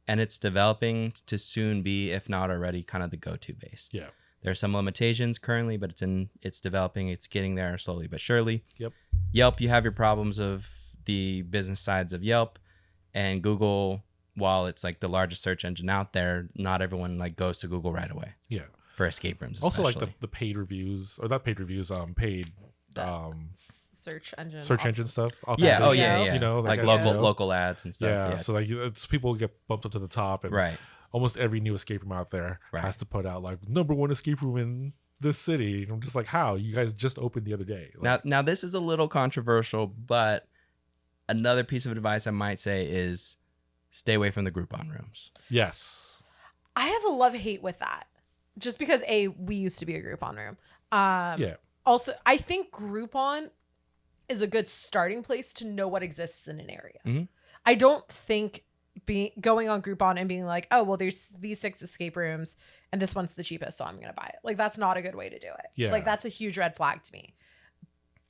And it's developing to soon be, if not already, kind of the go-to base. There are some limitations currently, but it's developing. It's getting there slowly but surely. Yelp, you have your problems of the business sides of Yelp, and Google. While it's like the largest search engine out there, not everyone like goes to Google right away. For escape rooms, also especially. like the paid reviews, or not paid reviews, paid search engine stuff. Yeah. You know, like local ads and stuff. Yeah. So like, it's people get bumped up to the top, and almost every new escape room out there has to put out like #1 escape room in this city. And I'm just like, how? You guys just opened the other day. Like, now this is a little controversial, but another piece of advice I might say is, stay away from the Groupon rooms. Yes. I have a love-hate with that. Just because we used to be a Groupon room. Also, I think Groupon is a good starting place to know what exists in an area. I don't think going on Groupon and being like, oh, well, there's these 6 escape rooms and this one's the cheapest, so I'm going to buy it. Like, that's not a good way to do it. Like, that's a huge red flag to me.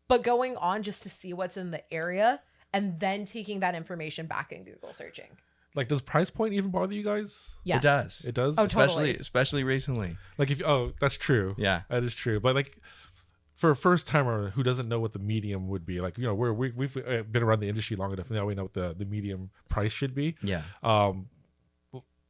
But going on just to see what's in the area and then taking that information back in Google searching. Like, does price point even bother you guys? Yes. It does. It does? Oh, totally. Especially recently. Like, that's true. Yeah. That is true. But like, for a first timer who doesn't know what the medium would be, like, we've been around the industry long enough now, we know what the medium price should be. Yeah.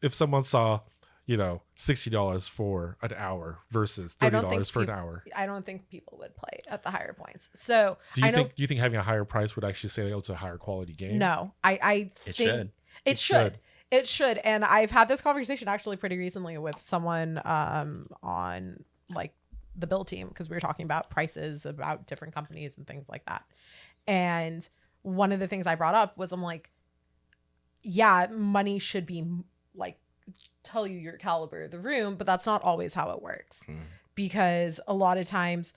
If someone saw, $60 for an hour versus $30 for an hour, I don't think people would play at the higher points. So do you think having a higher price would actually say, oh, it's a higher quality game? No, I It think should. it should. It should. And I've had this conversation actually pretty recently with someone on like the build team, because we were talking about prices, about different companies and things like that. And one of the things I brought up was, I'm like, yeah, money should be like tell you your caliber of the room, but that's not always how it works. Because a lot of times,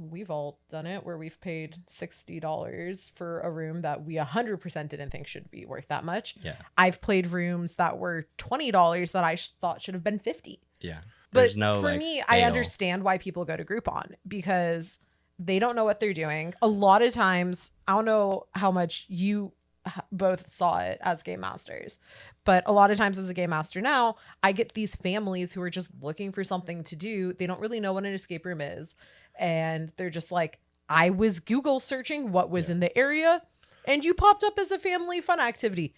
we've all done it where we've paid $60 for a room that we 100% didn't think should be worth that much. Yeah. I've played rooms that were $20 that I thought should have been $50. Yeah. But There's no, for like, me, scale. I understand why people go to Groupon, because they don't know what they're doing. A lot of times, I don't know how much you both saw it as game masters, but a lot of times as a game master now, I get these families who are just looking for something to do. They don't really know what an escape room is. And they're just like, I was Google searching what was in the area, and you popped up as a family fun activity.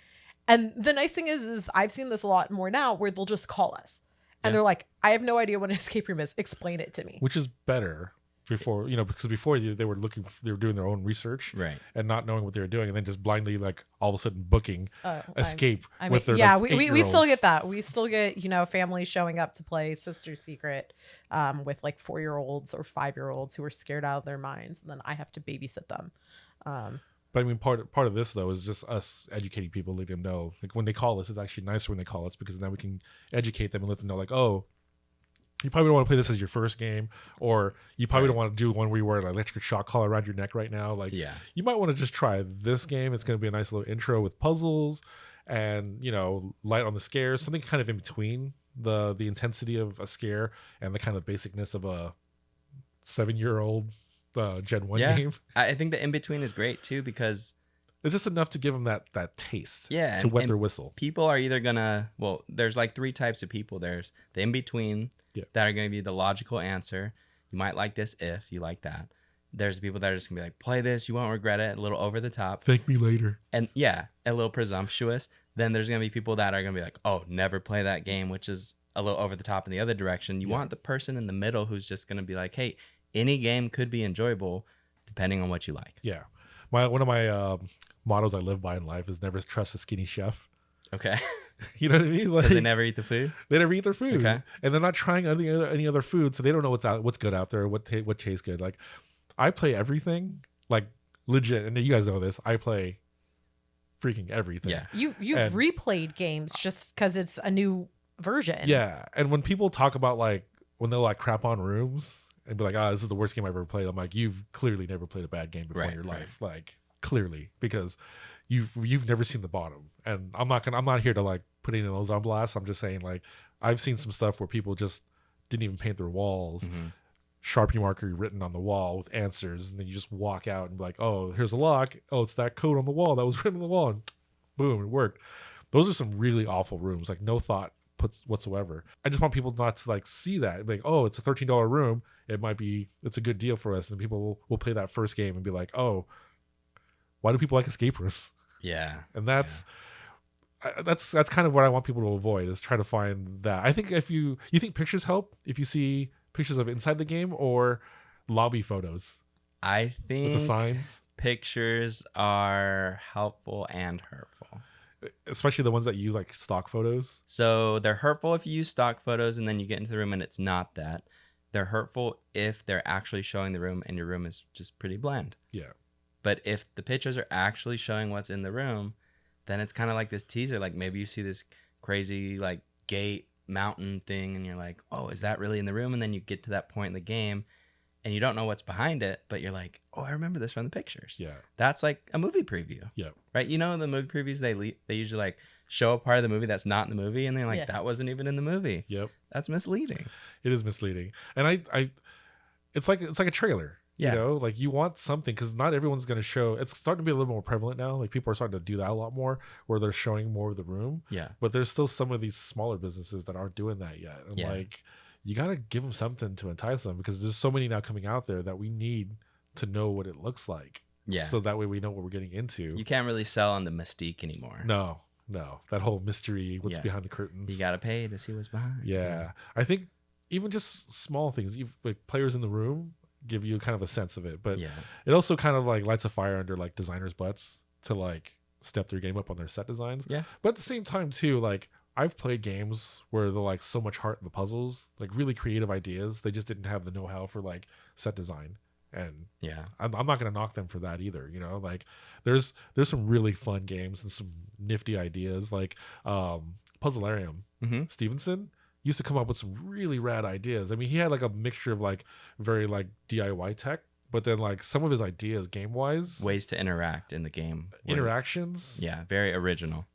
And the nice thing is I've seen this a lot more now, where they'll just call us and they're like, I have no idea what an escape room is. Explain it to me. Which is better before, because before they were doing their own research, Right. and not knowing what they were doing, and then just blindly, like, all of a sudden booking escape I mean, with their, yeah, like, we still 8-year-olds. get that. We still get, families showing up to play Sister Secret with like 4-year-olds or 5-year-olds who are scared out of their minds, and then I have to babysit them. But I mean, part of this though is just us educating people, letting them know, like, when they call us, it's actually nicer when they call us, because now we can educate them and let them know, like, oh, you probably don't want to play this as your first game, or you probably don't want to do one where you wear an electric shock collar around your neck right now. Like, you might want to just try this game. It's going to be a nice little intro with puzzles and, light on the scares, something kind of in between the intensity of a scare and the kind of basicness of a 7-year-old Gen 1 game. I think the in-between is great too, because it's just enough to give them that taste to wet their whistle. People are either gonna, there's like 3 types of people. There's the in-between that are going to be the logical answer. You might like this if you like that. There's people that are just gonna be like, play this, you won't regret it, a little over the top, thank me later, and a little presumptuous. Then there's gonna be people that are gonna be like, oh, never play that game, which is a little over the top in the other direction. You want the person in the middle who's just gonna be like, hey, any game could be enjoyable depending on what you like. One of my mottos I live by in life is never trust a skinny chef. Okay. You know what I mean? Like, Because they never eat the food. They never eat their food. Okay. And they're not trying any other food, so they don't know what's good out there, what tastes good. Like, I play everything, like, legit, and you guys know this. I play freaking everything. Yeah. You've replayed games just because it's a new version. Yeah. And when people talk about, like, when they'll, like, crap on rooms and be like, this is the worst game I've ever played, I'm like, you've clearly never played a bad game before in your life. Like, clearly, because you've never seen the bottom. And I'm not here to, like, put any of those on blast. I'm just saying, like, I've seen some stuff where people just didn't even paint their walls. Sharpie marker written on the wall with answers, and then you just walk out and be like, oh, here's a lock. Oh, it's that code on the wall that was written on the wall, and boom, it worked. Those are some really awful rooms, like, no thought puts whatsoever. I just want people not to, like, see that, like, oh, it's a $13 room, it's a good deal for us, and people will play that first game and be like, oh, why do people like escape rooms? And that's kind of what I want people to avoid, is try to find that. I think if you think pictures help, if you see pictures of inside the game or lobby photos, I think with the signs, pictures are helpful and hurtful, especially the ones that use, like, stock photos. So they're hurtful if you use stock photos and then you get into the room and it's not that. They're hurtful if they're actually showing the room and your room is just pretty bland. But if the pictures are actually showing what's in the room, then it's kind of like this teaser. Like, maybe you see this crazy, like, gate mountain thing and you're like, oh, is that really in the room? And then you get to that point in the game and you don't know what's behind it, but you're like, oh, I remember this from the pictures. That's like a movie preview. Right? You know, the movie previews, they usually, like, show a part of the movie that's not in the movie, and they're like, that wasn't even in the movie. That's misleading. It is misleading. And I it's like a trailer. You know, like, you want something, because not everyone's going to show. It's starting to be a little more prevalent now. Like, people are starting to do that a lot more, where they're showing more of the room. But there's still some of these smaller businesses that aren't doing that yet. And like, you got to give them something to entice them, because there's so many now coming out there that we need to know what it looks like. Yeah. So that way we know what we're getting into. You can't really sell on the mystique anymore. No. That whole mystery, what's Yeah. behind the curtains. You got to pay to see what's behind. Yeah. I think even just small things, even like players in the room give you kind of a sense of it. But Yeah. it also kind of like lights a fire under like designers' butts to like step their game up on their set designs. Yeah. But at the same time too, like I've played games where they're like so much heart in the puzzles, like really creative ideas. They just didn't have the know-how for like set design. And Yeah. I'm not going to knock them for that either. You know, like there's some really fun games and some nifty ideas, like Puzzlarium. Mm-hmm. Stevenson used to come up with some really rad ideas. I mean, he had like a mixture of like very like DIY tech, but then like some of his ideas game wise, Ways to interact in the game. were- interactions, Yeah. Very original.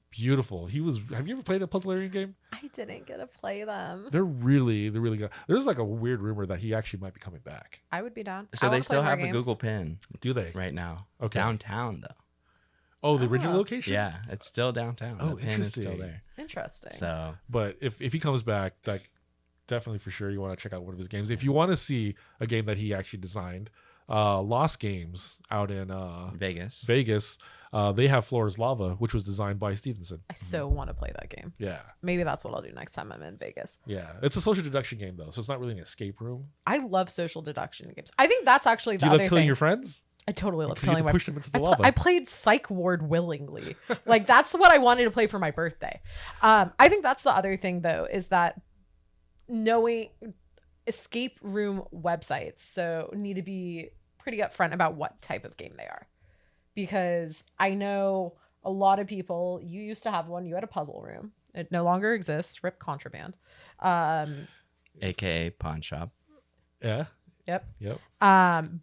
beautiful. Have you ever played a Puzzlarium game? I didn't get to play them. They're really good. There's like a weird rumor that he actually might be coming back. I would be down. So I they wanna play still more have the games. Google Pin Do they? right now. Okay. Downtown, though. Oh, the original Oh. location? Yeah. It's still downtown. Oh, The pin is still interesting. there. Interesting. So, But if he comes back, like definitely for sure you want to check out one of his games. If you want to see a game that he actually designed, Lost Games out in Vegas. Vegas, they have Floor is Lava, which was designed by Stevenson. I so want to play that game. Yeah. Maybe that's what I'll do next time I'm in Vegas. Yeah. It's a social deduction game though, so it's not really an escape room. I love social deduction games. I think that's actually Do the you other love killing thing. your friends? I totally love Because you get killing to my push them into the I, lava. I played Psych Ward willingly. Like that's what I wanted to play for my birthday. I think that's the other thing though, is that knowing escape room websites so need to be pretty upfront about what type of game they are. Because I know a lot of people, you used to have one, you had a puzzle room. It no longer exists, rip contraband. AKA Pawn Shop. Yeah. Yep. Yep.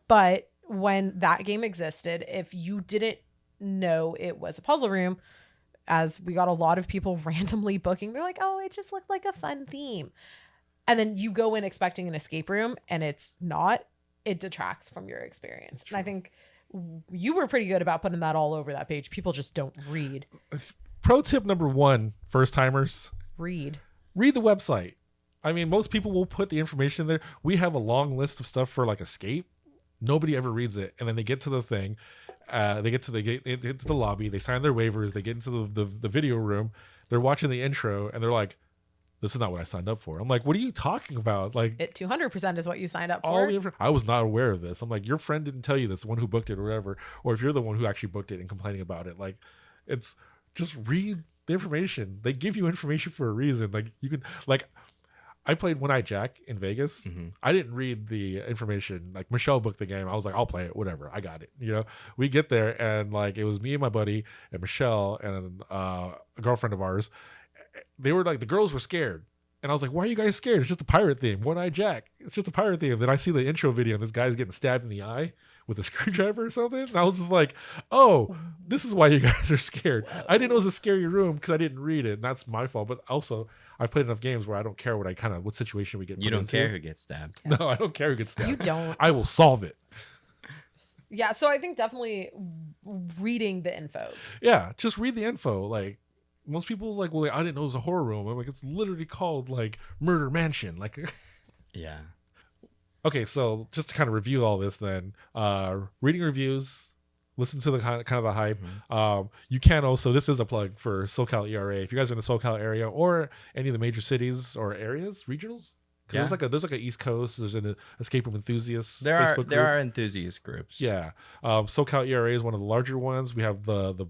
But when that game existed, if you didn't know it was a puzzle room, as we got a lot of people randomly booking, they're like, oh, it just looked like a fun theme. And then you go in expecting an escape room and it's not, it detracts from your experience. And I think you were pretty good about putting that all over that page. People just don't read. Pro tip number 1, first timers, Read. read the website. I mean, most people will put the information in there. We have a long list of stuff for like escape. Nobody ever reads it, and then they get to the thing. They get to the lobby. They sign their waivers. They get into the video room. They're watching the intro, and they're like, "This is not what I signed up for." I'm like, "What are you talking about?" Like, It 200% is what you signed up all for. the I was not aware of this. I'm like, your friend didn't tell you this, the one who booked it or whatever. Or if you're the one who actually booked it and complaining about it, like, it's just read the information. They give you information for a reason. Like you can like. I played One Eye Jack in Vegas. Mm-hmm. I didn't read the information. Like Michelle booked the game. I was like, I'll play it, whatever. I got it. You know, we get there and like it was me and my buddy and Michelle and a girlfriend of ours. They were like, the girls were scared. And I was like, why are you guys scared? It's just a pirate theme. One Eye Jack. It's just a pirate theme. Then I see the intro video and this guy's getting stabbed in the eye with a screwdriver or something. And I was just like, oh, this is why you guys are scared. I didn't know it was a scary room because I didn't read it. And that's my fault. But also, I've played enough games where I don't care what situation we get. You put don't into. care who gets stabbed. No, I don't care who gets stabbed. You don't. I will solve it. Yeah, so I think definitely reading the info. Yeah, just read the info. Like most people, like, well, I didn't know it was a horror room. I'm like, it's literally called like Murder Mansion. Like, Yeah. okay, so just to kind of review all this, then, reading reviews, listen to the kind of the hype. Mm-hmm. You can also, this is a plug for SoCal ERA. If you guys are in the SoCal area or any of the major cities or areas, regionals. Because there's like a East Coast, there's an escape room enthusiasts. There Facebook are group. enthusiast groups. Yeah, SoCal ERA is one of the larger ones. We have the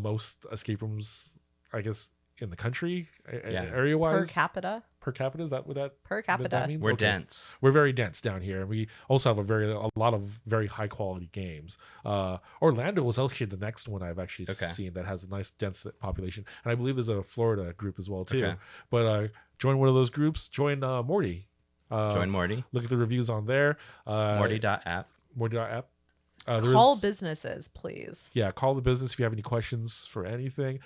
most escape rooms, I guess, in the country, area wise. Per capita. Per capita, is that what that? Per what capita. that means? We're Okay. dense. We're very dense down here, and we also have a lot of very high quality games. Orlando was actually the next one I've actually seen that has a nice dense population, and I believe there's a Florida group as well too. Okay. But join one of those groups. Join Morty. Join Morty. Look at the reviews on there. Morty.app. Morty.app. Call businesses, please. Yeah, call the business if you have any questions for anything.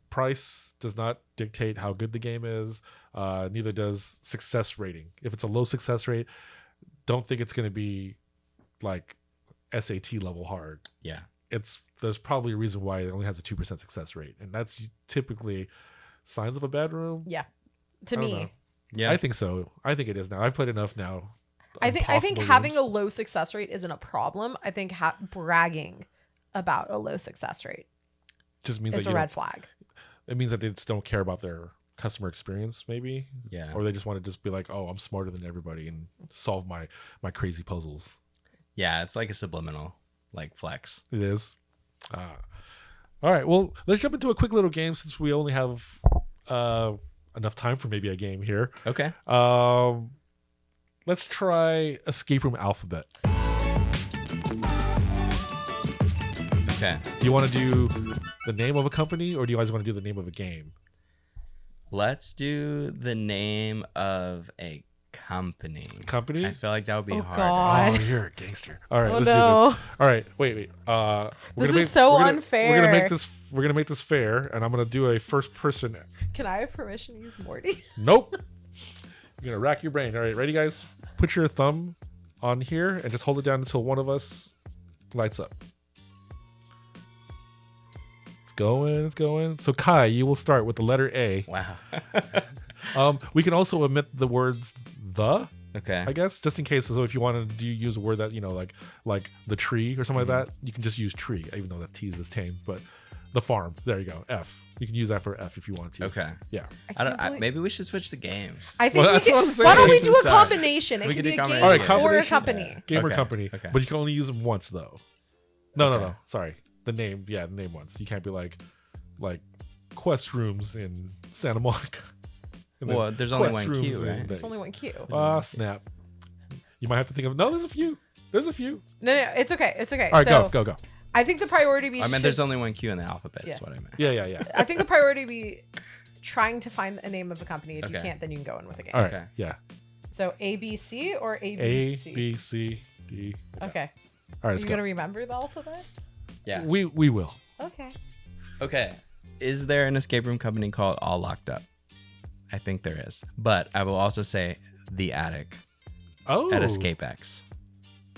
Price does not dictate how good the game is. Neither does success rating. If it's a low success rate, don't think it's going to be like SAT level hard. Yeah. There's probably a reason why it only has a 2% success rate, and that's typically signs of a bad room. Yeah. To I don't me. know. Yeah. I think so. I think it is now. I've played enough now. I think Impossible having rooms. a low success rate isn't a problem. I think bragging about a low success rate just means is that a red flag. it means that they just don't care about their customer experience, maybe. Yeah. Or they just want to just be like, oh, I'm smarter than everybody and solve my crazy puzzles. Yeah, it's like a subliminal like flex. It is. All right. Well, let's jump into a quick little game since we only have enough time for maybe a game here. Okay. Let's try Escape Room Alphabet. Okay. Do you want to do the name of a company or do you guys want to do the name of a game? Let's do the name of a company. Company? I feel like that would be Oh, hard. God. Oh, you're a gangster. All right, Oh, let's no. do this. All right, wait. This is so unfair. We're gonna make this fair, and I'm gonna do a first person. Can I have permission to use Morty? Nope. You're gonna rack your brain. All right, ready, guys? Put your thumb on here and just hold it down until one of us lights up. It's going. So Kai, you will start with the letter A. Wow. We can also omit the words the, Okay. I guess, just in case. So if you want to use a word that, like the tree or something like that, you can just use tree, even though that T is tame. But the farm, there you go. F. You can use that for F if you want to. Okay. Yeah. Maybe we should switch the games. I think Well, that's what I'm saying. why don't we do a Sorry. combination? It We can could be do a game combination. All right, or a combination. company. Game or Okay, company. okay. But you can only use them once, though. No. Okay. Sorry. The name once. You can't be like quest rooms in Santa Monica. And then Well, there's only quest one rooms queue, in right? There's only one queue. snap. You might have to think of there's a few. There's a few. No, it's okay. It's okay. All right, so go. I think the priority be. I meant there's only one Q in the alphabet. Yeah. Is what I meant. Yeah. I think the priority be trying to find a name of a company. If you Okay. can't, then you can go in with a game. All right. Okay. Yeah. So ABC or A, ABC? B, C, D. Okay. All right, Are let's you go. gonna remember the alphabet? Yeah. We will. Okay. Okay. Is there an escape room company called All Locked Up? I think there is. But I will also say The Attic Oh. at Escape X.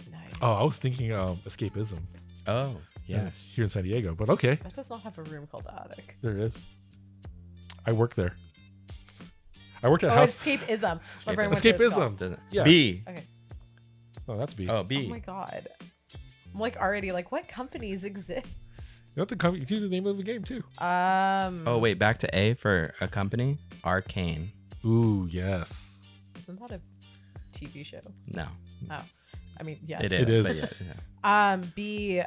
Nice. Oh, I was thinking escapism. Oh, yes. Here in San Diego, but okay, That does not have a room called the Attic. there it is. I work there. I worked at Oh, House. escapism. My brain went to this Escapism. Doesn't- Yeah. B. Okay. Oh, that's B. Oh, Oh B. my god. I'm like already like, what companies exist? You have to come. You do the name of the game too. Oh, wait. Back to A for a company. Arcane. Ooh, yes. Isn't that a TV show? No. Oh, I mean, yes. It It is. is. But yeah. B.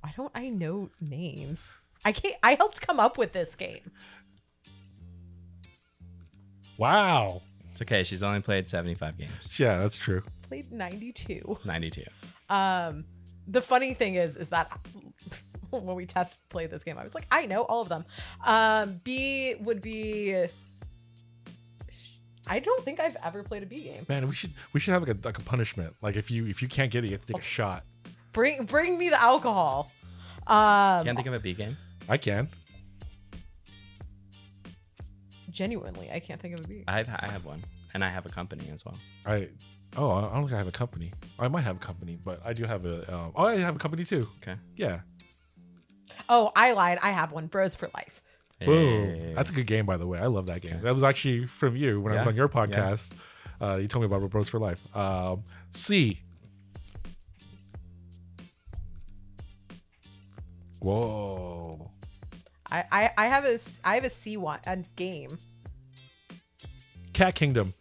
Why don't I know names? I can't. I helped come up with this game. Wow. It's okay. She's only played 75 games. Yeah, that's true. Played 92. 92. The funny thing is that when we played this game, I was like, I know all of them. B would be. I don't think I've ever played a B game. Man, we should have like a punishment. Like if you can't get it, you have to take a shot. Bring me the alcohol. Can't think of a B game? I can. Genuinely, I can't think of a B. I have one. And I have a company as well. I don't think I have a company. I might have a company, but I do have a. I have a company too. Okay. Yeah. Oh, I lied. I have one. Bros for life. Boom. Hey. That's a good game, by the way. I love that game. That was actually from you when I was Yeah. on your podcast. You told me about Bros for Life. C. Whoa. I have a C1 a game. Cat Kingdom.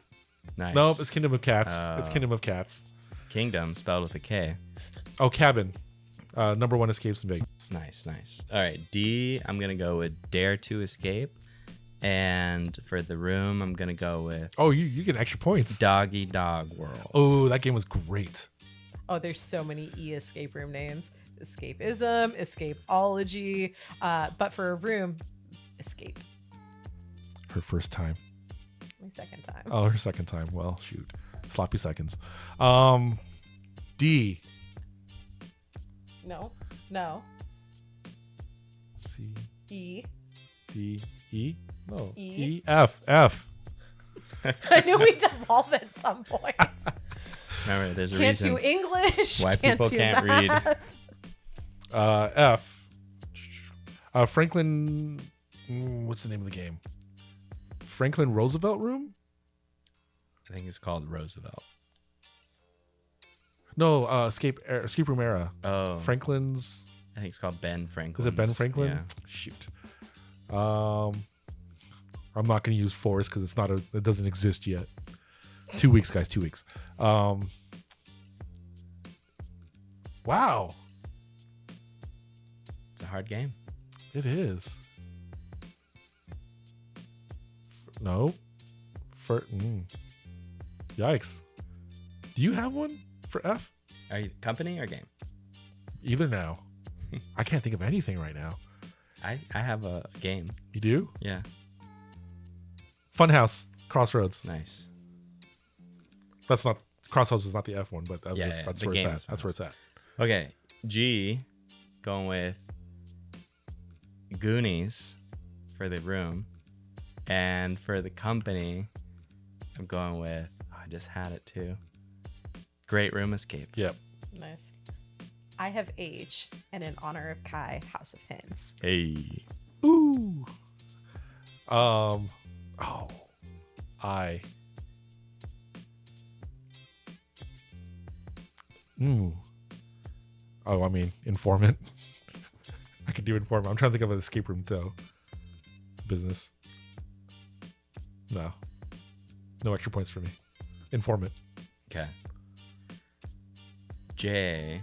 Nice. Nope, it's Kingdom of Cats. It's Oh. Kingdom of Cats. Kingdom spelled with a K. Oh, Cabin. Number one escapes in Vegas. Nice. All right. D, I'm going to go with Dare to Escape. And for the room, I'm going to go with Oh, you get extra points. Doggy Dog World. Oh, that game was great. Oh, there's so many escape room names. Escapism, Escapeology. But for a room, Escape. Her first time. My second time. Oh, her second time. Well, shoot. Sloppy seconds. D. No. C. E. D. E. No. E. E. F. F. I knew we'd evolve at some point. Remember, there's a Can't reason do English. why people do can't read. F. Franklin. What's the name of the game? Franklin Roosevelt room? I think it's called Roosevelt. No, escape room era. Oh, Franklin's. I think it's called Ben Franklin. Is it Ben Franklin? Yeah. Shoot. I'm not going to use Forest because it doesn't exist yet. 2 weeks, guys. 2 weeks. Wow. It's a hard game. It is. No. Yikes. Do you have one for F? Are you company or game? Either now. I can't think of anything right now. I have a game. You do? Yeah. Funhouse. Crossroads. Nice. That's not Crossroads is not the F one, but Yeah, that's the where it's game at. is That's where it's at. Okay. G, going with Goonies for the room. And for the company, I'm going with, I just had it too. Great Room Escape. Yep. Nice. I have H, and in honor of Kai, House of Hints. Hey. Ooh. I. Oh, I mean, Informant. I could do Informant. I'm trying to think of an escape room, though. Business. No. No extra points for me. Informant. Okay. J,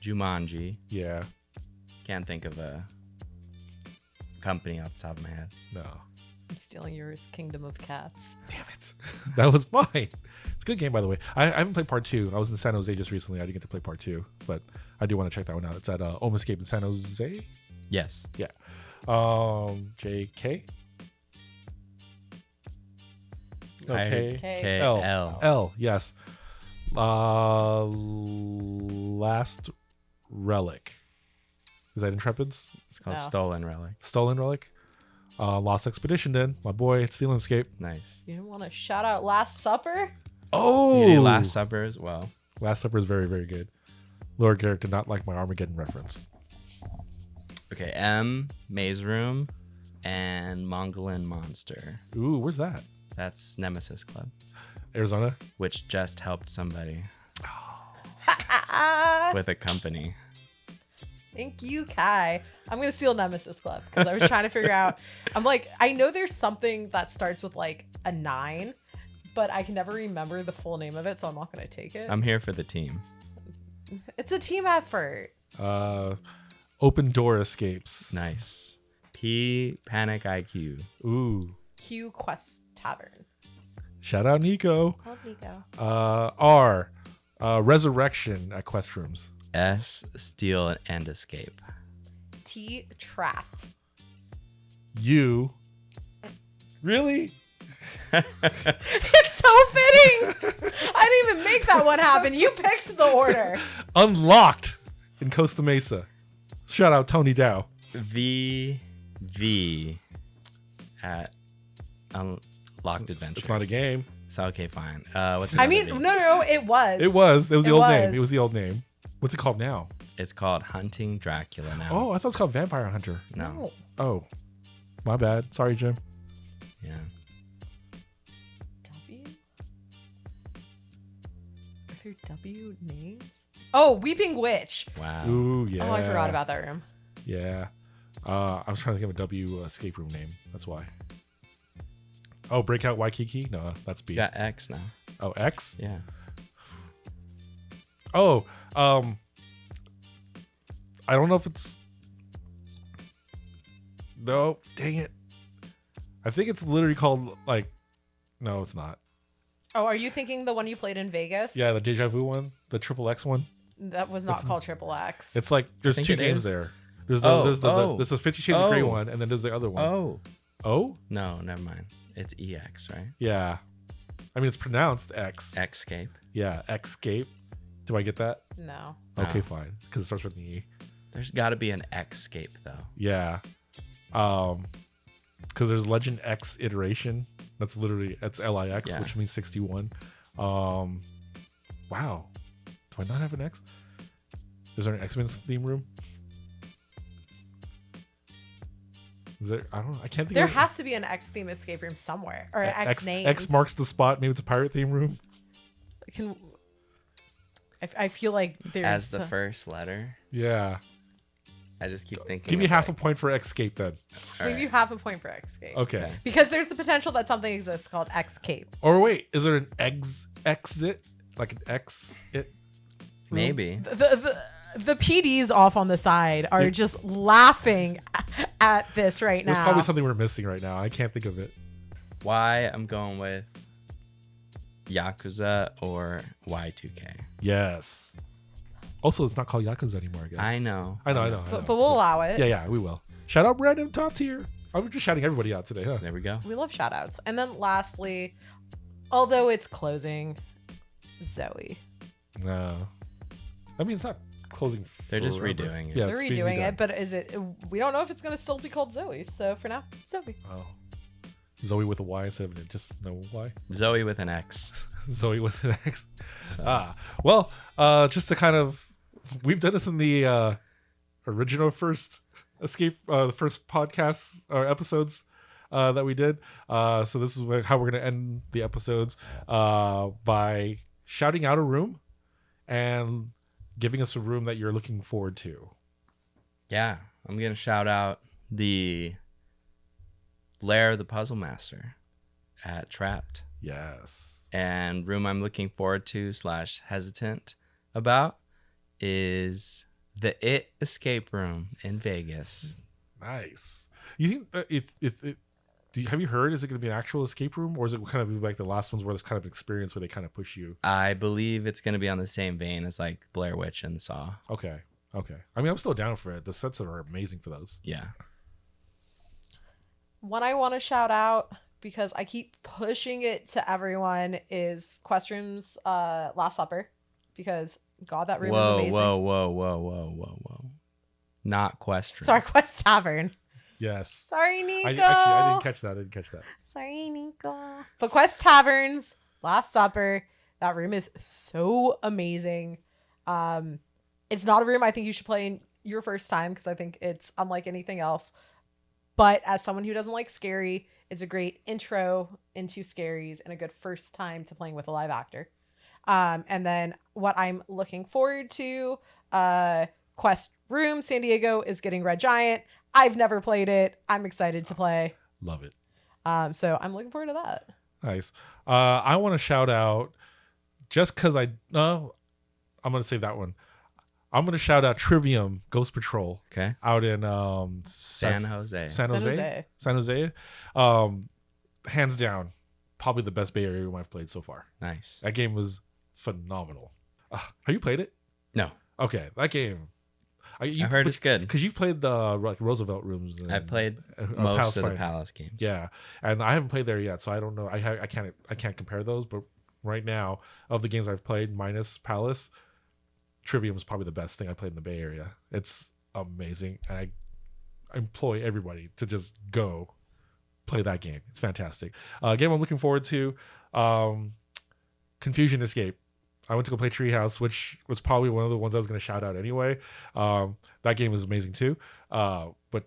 Jumanji. Yeah. Can't think of a company off the top of my head. No. I'm stealing yours, Kingdom of Cats. Damn it. That was mine. It's a good game, by the way. I haven't played part 2. I was in San Jose just recently. I didn't get to play part 2, but I do want to check that one out. It's at Home Escape in San Jose. Yes. Yeah. JK. Okay. K. L. L. L. Yes. Last Relic. Is that Intrepids? It's called No. Stolen Relic. Stolen Relic. Lost Expedition. Then my boy Steal and Escape. Nice. You didn't want to shout out Last Supper? Oh, You did Last Supper as well. Last Supper is very, very good. Lord Garrett did not like my Armageddon reference. Okay, M, Maze Room, and Mongolian Monster. Ooh, where's that? That's Nemesis Club, Arizona. which just helped somebody Ah, with a company. thank you, Kai. I'm going to steal Nemesis Club because I was trying to figure out. I'm like, I know there's something that starts with like a 9, but I can never remember the full name of it, so I'm not going to take it. I'm here for the team. It's a team effort. Open Door Escapes. Nice. P, Panic IQ. Ooh. Q Quest Tavern. Shout out Nico. Oh, Nico. R. Resurrection at Quest Rooms. S, Steal and Escape. T Trapped. U. Really? It's so fitting. I didn't even make that one happen. You picked the order. Unlocked in Costa Mesa. Shout out Tony Dow. V at Unlocked Adventures. It's not a game. So okay, fine. What's I another mean, V? no, it was. It was the It old name. was. It was the old name. What's it called now? It's called Hunting Dracula now. Oh, I thought it was called Vampire Hunter. No. Oh, my bad. Sorry, Jim. Yeah. W? Are there W names? Oh, Weeping Witch. Wow. Ooh, yeah. Oh, I forgot about that room. Yeah. I was trying to think of a W escape room name. That's why. Oh, Breakout Waikiki? No, that's B. You got X now. Oh, X? Yeah. Oh, I don't know if it's. No, dang it. I think it's literally called like. No, it's not. Oh, are you thinking the one you played in Vegas? Yeah, the Deja Vu one, the Triple X one. That was not called Triple X. It's like there's think two it games is. there. There's there's the 50 Shades of Grey Oh. one, and then there's the other one. Oh. Oh? No, never mind. It's EX, right? Yeah. I mean, it's pronounced X. Xscape. Yeah, Xscape. Do I get that? No. Okay, No. fine. Because it starts with an E. There's got to be an Xscape though. Yeah. Because there's Legend X Iteration. That's LIX, Yeah. which means 61. Wow. Do I not have an X? Is there an X-Men theme room? Is there? I don't know. I can't think There of has to be an X theme escape room somewhere, or an X name. X marks the spot. Maybe it's a pirate theme room. I feel like there's As the first letter. Yeah. I just keep thinking. Give me of half like, a point for escape then. all Maybe right. you have a point for escape. Okay. Because there's the potential that something exists called escape. Or wait, is there an exit? Like an exit? Maybe. The PDs off on the side are just laughing at this right now. There's probably something we're missing right now. I can't think of it. Why I'm going with Yakuza or Y2K. Yes. Also, it's not called Yakuza anymore, I guess. I know. I know. But we'll allow it. Yeah, we will. Shout out random top tier. I'm just shouting everybody out today, huh? There we go. We love shout outs. And then lastly, although it's closing, Zoe. No. I mean, it's not closing. They're just forever. redoing it. Yeah, They're it's being redoing redone. it, but we don't know if it's going to still be called Zoe. So for now, Zoe. Oh. Zoe with a Y instead of just no Y. Zoe with an X. Zoe with an X. So, Well, just to kind of, we've done this in the original first escape, the first podcasts or episodes that we did. So this is how we're going to end the episodes by shouting out a room and giving us a room that you're looking forward to. yeah, I'm going to shout out the Lair of the Puzzle Master at Trapped. Yes. And room I'm looking forward to / hesitant about is the It Escape Room in Vegas. Nice. You think that have you heard, is it going to be an actual escape room, or is it kind of like the last ones where there's kind of experience where they kind of push you? I believe it's going to be on the same vein as like Blair Witch and Saw. Okay. I mean, I'm still down for it. The sets are amazing for those. Yeah. One I want to shout out because I keep pushing it to everyone is Quest Room's Last Supper, because God, that room is amazing. Whoa. Not Quest Room. Sorry, Quest Tavern. Yes. Sorry, Nico. I didn't catch that. Sorry, Nico. But Quest Tavern's Last Supper, that room is so amazing. It's not a room I think you should play in your first time because I think it's unlike anything else. But as someone who doesn't like scary, it's a great intro into scaries and a good first time to playing with a live actor. And then what I'm looking forward to, Quest Room San Diego is getting Red Giant. I've never played it. I'm excited to play. Love it. So I'm looking forward to that. Nice. I want to shout out, just because I'm going to save that one. I'm going to shout out Trivium Ghost Patrol. Okay. Out in San Jose. San Jose. Hands down, probably the best Bay Area room I've played so far. Nice. That game was phenomenal. Have you played it? No. Okay, that game. I heard it's good. Because you've played the like Roosevelt rooms. And, I've played Palace most of the Fight. Palace games. Yeah, and I haven't played there yet, so I don't know. I can't compare those. But right now, of the games I've played, minus Palace, Trivium is probably the best thing I played in the Bay Area. It's amazing, and I implore everybody to just go play that game. It's fantastic. Game I'm looking forward to, Confusion Escape. I went to go play Treehouse, which was probably one of the ones I was going to shout out anyway. That game was amazing too. But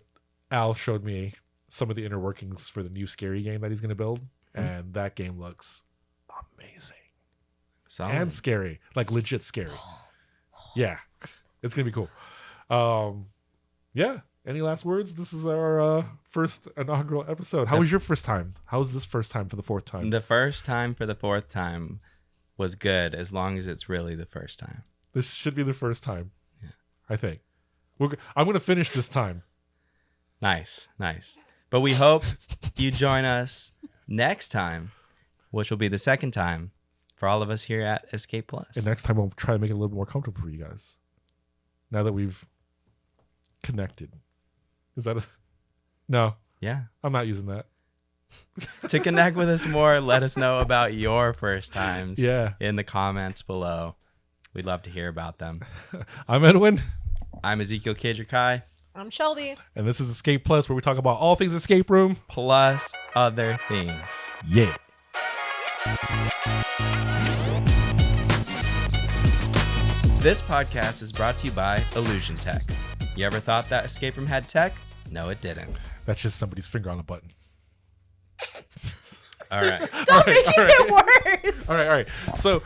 Al showed me some of the inner workings for the new scary game that he's going to build, and that game looks amazing. Solid. And scary, like legit scary. Yeah, it's gonna be cool. Yeah. Any last words? This is our first inaugural episode. How was your first time? How was this first time for the fourth time? The first time for the fourth time was good, as long as it's really the first time. This should be the first time. Yeah. I think. I'm gonna finish this time. Nice. But we hope you join us next time, which will be the second time for all of us here at Escape Plus. And next time, we'll try to make it a little more comfortable for you guys. Now that we've connected. Is that No. Yeah. I'm not using that. To connect with us more, let us know about your first times in the comments below. We'd love to hear about them. I'm Edwin. I'm Ezekiel Kajer-Kai. I'm Shelby. And this is Escape Plus, where we talk about all things escape room. Plus other things. Yeah. This podcast is brought to you by Illusion Tech. You ever thought that escape room had tech? No, it didn't. That's just somebody's finger on a button. All right. Stop making it worse. All right. So